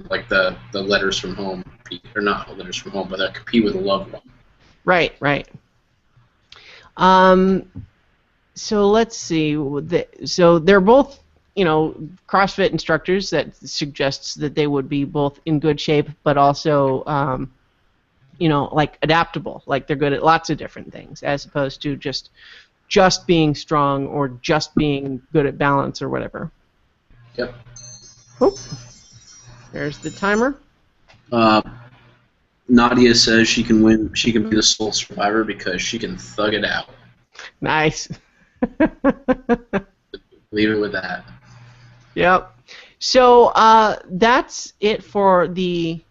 [SPEAKER 2] Like the letters from home, or not letters from home, but that compete with a loved one.
[SPEAKER 1] Right. So let's see. So they're both, CrossFit instructors. That suggests that they would be both in good shape, but also, like adaptable. Like they're good at lots of different things, as opposed to just just being strong or just being good at balance or whatever.
[SPEAKER 2] Yep.
[SPEAKER 1] Oh, there's the timer.
[SPEAKER 2] Nadia says she can win. She can be the sole survivor because she can thug it out.
[SPEAKER 1] Nice.
[SPEAKER 2] Leave it with that.
[SPEAKER 1] Yep. So that's it for the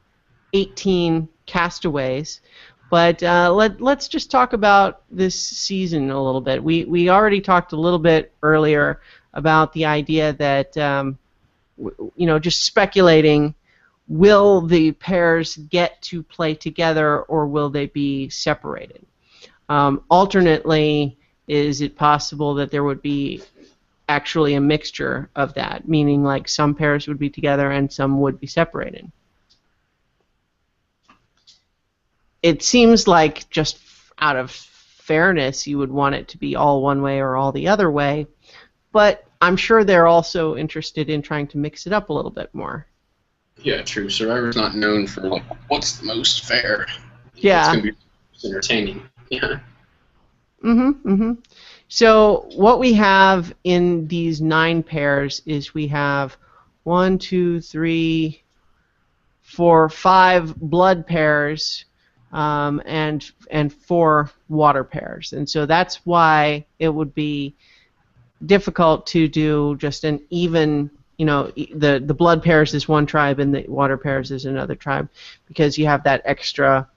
[SPEAKER 1] 18 castaways. But let's just talk about this season a little bit. We already talked a little bit earlier about the idea that just speculating. Will the pairs get to play together, or will they be separated? Alternately, is it possible that there would be actually a mixture of that, meaning like some pairs would be together and some would be separated? It seems like just out of fairness, you would want it to be all one way or all the other way, but I'm sure they're also interested in trying to mix it up a little bit more.
[SPEAKER 2] Yeah, true. Survivor's not known for like what's the most fair.
[SPEAKER 1] Yeah.
[SPEAKER 2] It's gonna be entertaining. Yeah.
[SPEAKER 1] So what we have in these 9 pairs is we have 1, 2, 3, 4, 5 blood pairs, and 4 water pairs, and so that's why it would be difficult to do just an even. The blood pairs is one tribe and the water pairs is another tribe, because you have that extra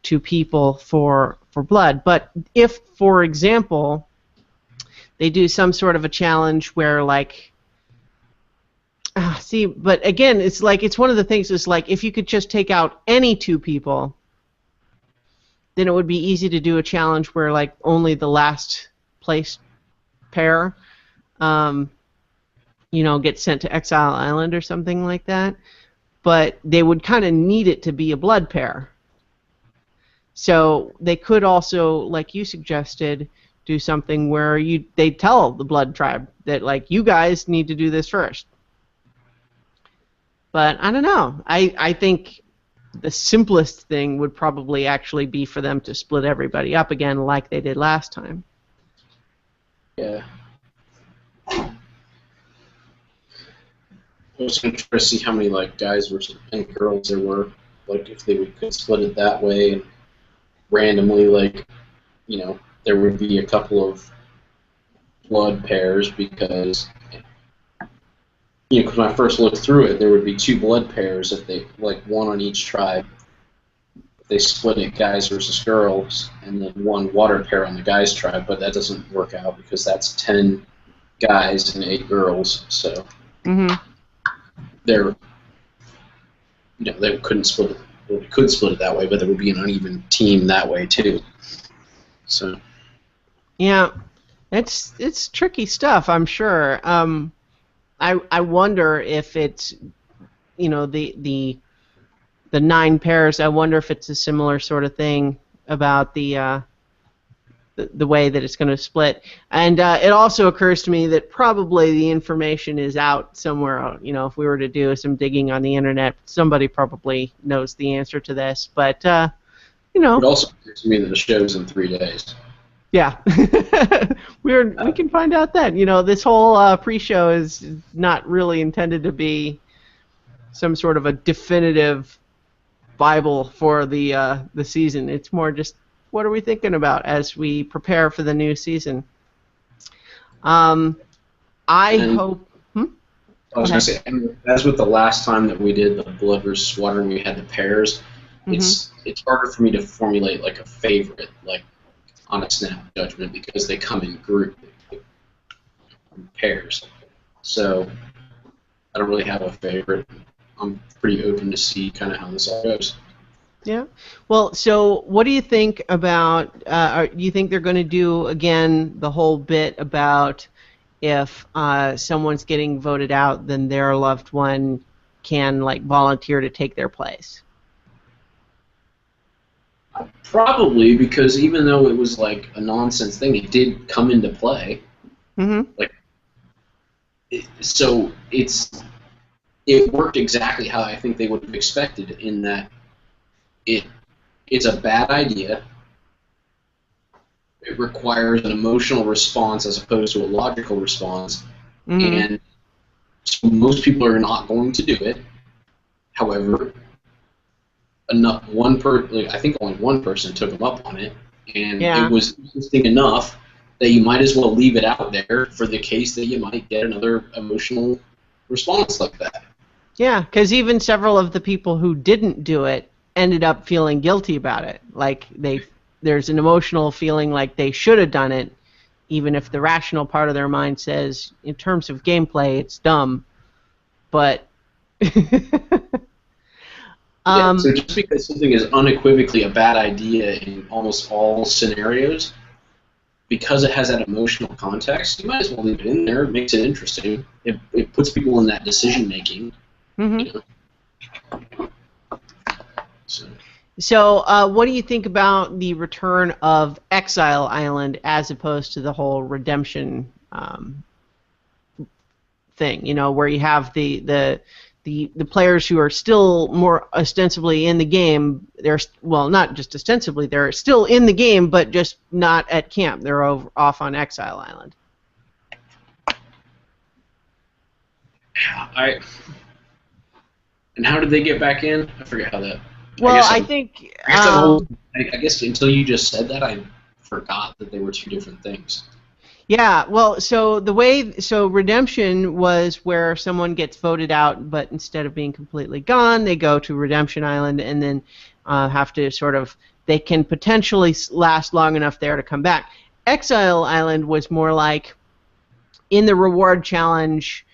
[SPEAKER 1] 2 people for blood. But if, for example, they do some sort of a challenge where, like, but again, it's like, it's one of the things is like, if you could just take out any 2 people, then it would be easy to do a challenge where, like, only the last place pair get sent to Exile Island or something like that. But they would kind of need it to be a blood pair. So they could also, like you suggested, do something where they tell the blood tribe that, like, you guys need to do this first. But I don't know. I think the simplest thing would probably actually be for them to split everybody up again like they did last time.
[SPEAKER 2] Yeah. I was interested to see how many guys versus and girls there were. Like if they could split it that way, and randomly, there would be a couple of blood pairs because, because when I first looked through it, there would be 2 blood pairs if they one on each tribe. If they split it guys versus girls, and then 1 water pair on the guys' tribe, but that doesn't work out because that's 10 guys and 8 girls. So. They couldn't split it. Well, we could split it that way, but there would be an uneven team that way too. So. Yeah,
[SPEAKER 1] it's tricky stuff, I'm sure. I wonder if it's the 9 pairs. I wonder if it's a similar sort of thing about the way that it's going to split. And it also occurs to me that probably the information is out somewhere. If we were to do some digging on the internet, somebody probably knows the answer to this. But
[SPEAKER 2] It also occurs to me that the show's in 3 days.
[SPEAKER 1] Yeah, we can find out then. This whole pre-show is not really intended to be some sort of a definitive Bible for the season. It's more just, what are we thinking about as we prepare for the new season? I hope.
[SPEAKER 2] I was going to say, as with the last time that we did the blood versus water and we had the pairs, it's harder for me to formulate a favorite, on a snap judgment, because they come in pairs. So I don't really have a favorite. I'm pretty open to see kind of how this all goes.
[SPEAKER 1] Yeah. Well, so what do you think about, do you think they're going to do, again, the whole bit about if someone's getting voted out, then their loved one can, volunteer to take their place?
[SPEAKER 2] Probably, because even though it was, a nonsense thing, it did come into play. So it worked exactly how I think they would have expected, in that it's a bad idea, it requires an emotional response as opposed to a logical response,
[SPEAKER 1] Mm-hmm.
[SPEAKER 2] and so most people are not going to do it. However, I think only one person took them up on it, and it
[SPEAKER 1] Yeah.
[SPEAKER 2] was interesting enough that you might as well leave it out there for the case that you might get another emotional response like that.
[SPEAKER 1] Yeah, because even several of the people who didn't do it ended up feeling guilty about it. Like there's an emotional feeling like they should have done it, even if the rational part of their mind says, in terms of gameplay, it's dumb. But
[SPEAKER 2] Yeah, so
[SPEAKER 1] um,
[SPEAKER 2] just because something is unequivocally a bad idea in almost all scenarios, because it has that emotional context, you might as well leave it in there. It makes it interesting. It puts people in that decision making.
[SPEAKER 1] mhm.
[SPEAKER 2] You know? So,
[SPEAKER 1] So, what do you think about the return of Exile Island as opposed to the whole redemption thing? You know, where you have the players who are still more ostensibly in the game. They're well, not just ostensibly, they're still in the game, but just not at camp. They're off on Exile Island.
[SPEAKER 2] I and how did they get back in? I forget how that. I
[SPEAKER 1] Well,
[SPEAKER 2] guess
[SPEAKER 1] I
[SPEAKER 2] I,
[SPEAKER 1] think
[SPEAKER 2] I guess that whole. I guess until you just said that, I forgot that they were two different things.
[SPEAKER 1] yeah, well, so redemption was where someone gets voted out, but instead of being completely gone, they go to Redemption Island and then have to sort of they can potentially last long enough there to come back. Exile Island was more like in the reward challenge,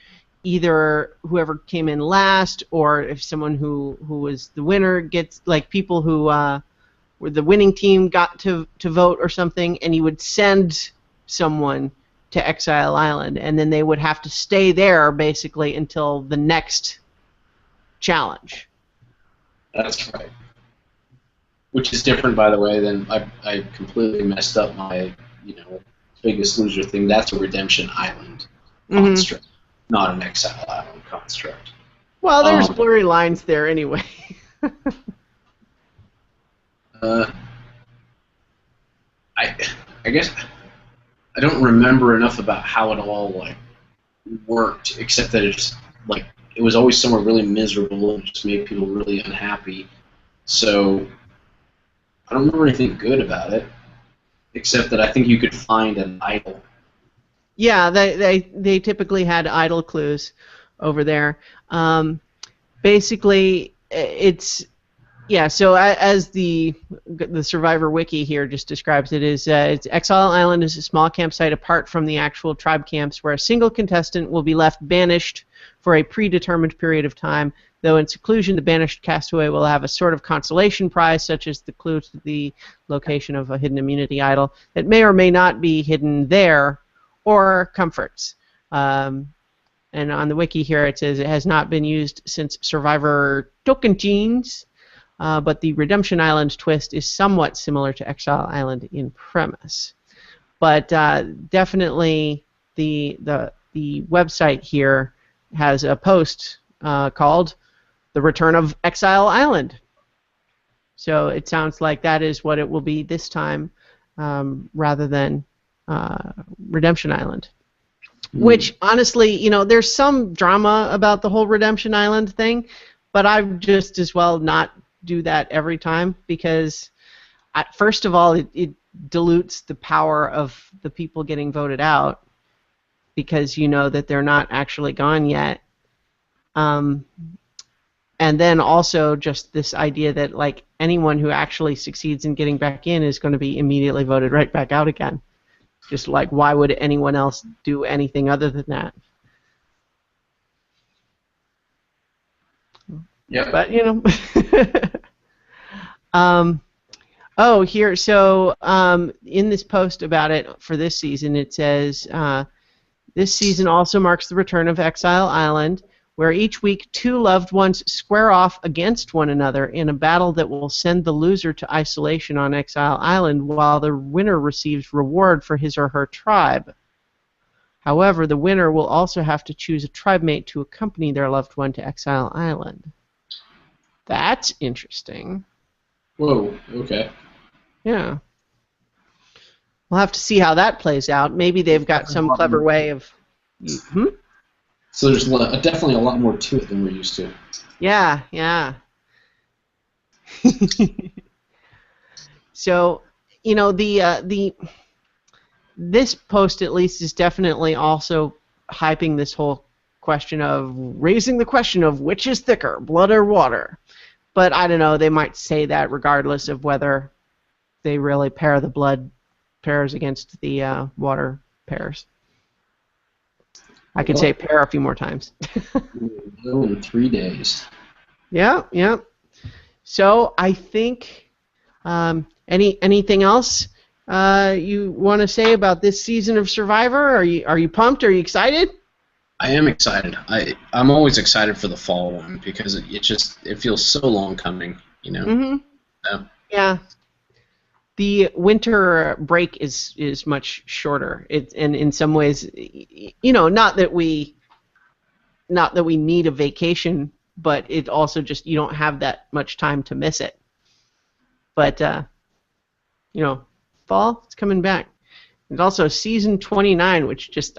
[SPEAKER 1] either whoever came in last or if someone who was the winner gets like people who were the winning team got to vote or something, and you would send someone to Exile Island, and then they would have to stay there basically until the next challenge.
[SPEAKER 2] That's right. Which is different, by the way, than I completely messed up my, Biggest Loser thing. That's a Redemption Island
[SPEAKER 1] Mm-hmm.
[SPEAKER 2] construct, not an Exile Island construct.
[SPEAKER 1] Well, there's
[SPEAKER 2] Um,
[SPEAKER 1] blurry lines there anyway.
[SPEAKER 2] uh, I, I guess I don't remember enough about how it all worked, except that it was always somewhere really miserable and it just made people really unhappy. So I don't remember anything good about it, except that I think you could find an idol.
[SPEAKER 1] Yeah, they typically had idle clues over there. Basically, it's yeah. So as the Survivor Wiki here just describes it, it's Exile Island is a small campsite apart from the actual tribe camps where a single contestant will be left banished for a predetermined period of time. Though in seclusion, the banished castaway will have a sort of consolation prize, such as the clue to the location of a hidden immunity idol that may or may not be hidden there, or comforts. And on the wiki here it says it has not been used since Survivor Tocantins, but the Redemption Island twist is somewhat similar to Exile Island in premise. But definitely the website here has a post called "The Return of Exile Island." So it sounds like that is what it will be this time, rather than Redemption Island. Which, honestly, there's some drama about the whole Redemption Island thing, but I would just as well not do that every time because, first of all, it dilutes the power of the people getting voted out because you know that they're not actually gone yet. And then also just this idea that like anyone who actually succeeds in getting back in is going to be immediately voted right back out again. Just like, why would anyone else do anything other than that?
[SPEAKER 2] Yep.
[SPEAKER 1] But, oh, here, so in this post about it for this season, it says, this season also marks the return of Exile Island, where each week two loved ones square off against one another in a battle that will send the loser to isolation on Exile Island while the winner receives reward for his or her tribe. However, the winner will also have to choose a tribe mate to accompany their loved one to Exile Island. That's interesting.
[SPEAKER 2] Whoa. Okay.
[SPEAKER 1] Yeah. We'll have to see how that plays out. Maybe they've got some clever way of.
[SPEAKER 2] So there's definitely a lot more to it than we're used to.
[SPEAKER 1] Yeah, yeah. So, this post at least is definitely also hyping this whole question of raising the question of which is thicker, blood or water. But I don't know, they might say that regardless of whether they really pair the blood pairs against the water pairs. I could say pair a few more times.
[SPEAKER 2] In 3 days.
[SPEAKER 1] Yeah, yeah. So I think anything else you want to say about this season of Survivor? Are you pumped? Are you excited?
[SPEAKER 2] I am excited. I'm always excited for the fall one because it feels so long coming, you know.
[SPEAKER 1] Mm-hmm. Yeah. The winter break is much shorter. And in some ways, not that we need a vacation, but it also just you don't have that much time to miss it. But fall, it's coming back. And also season 29, which just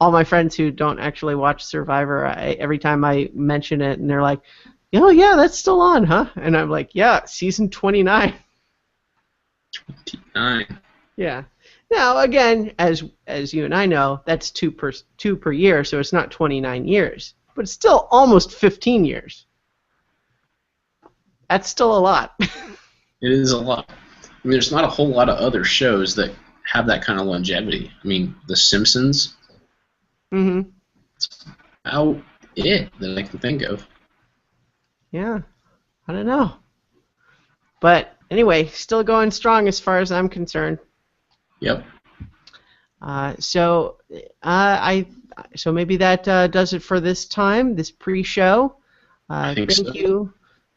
[SPEAKER 1] all my friends who don't actually watch Survivor, every time I mention it, and they're like, "Oh yeah, that's still on, huh?" And I'm like, "Yeah, season 29."
[SPEAKER 2] 29.
[SPEAKER 1] Yeah. Now again, as you and I know, that's two per year, so it's not 29 years, but it's still almost 15 years. That's still a lot.
[SPEAKER 2] It is a lot. I mean, there's not a whole lot of other shows that have that kind of longevity. I mean, The Simpsons.
[SPEAKER 1] Mm-hmm.
[SPEAKER 2] That's about it that I can think of.
[SPEAKER 1] Yeah. I don't know. But anyway, still going strong as far as I'm concerned.
[SPEAKER 2] Yep.
[SPEAKER 1] So maybe that does it for this time, this pre-show.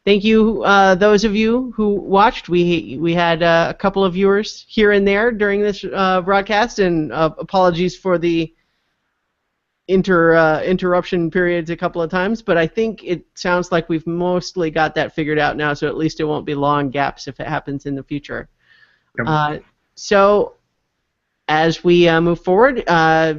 [SPEAKER 1] Thank you, those of you who watched. We had a couple of viewers here and there during this broadcast, and apologies for the interruption periods a couple of times, but I think it sounds like we've mostly got that figured out now, so at least it won't be long gaps if it happens in the future. Yep. So as we move forward,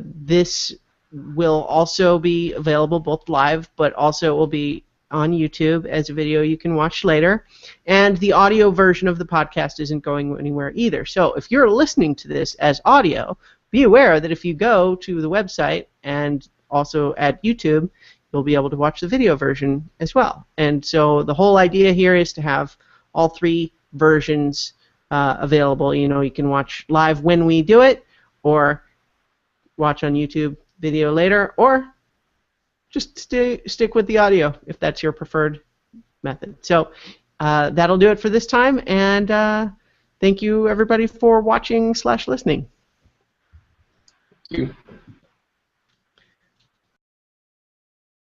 [SPEAKER 1] this will also be available both live, but also it will be on YouTube as a video you can watch later. And the audio version of the podcast isn't going anywhere either. So if you're listening to this as audio, be aware that if you go to the website and also at YouTube, you'll be able to watch the video version as well. And so the whole idea here is to have all three versions available. You can watch live when we do it, or watch on YouTube video later, or just stick with the audio if that's your preferred method. So that'll do it for this time, and thank you everybody for watching/listening.
[SPEAKER 2] Thank you.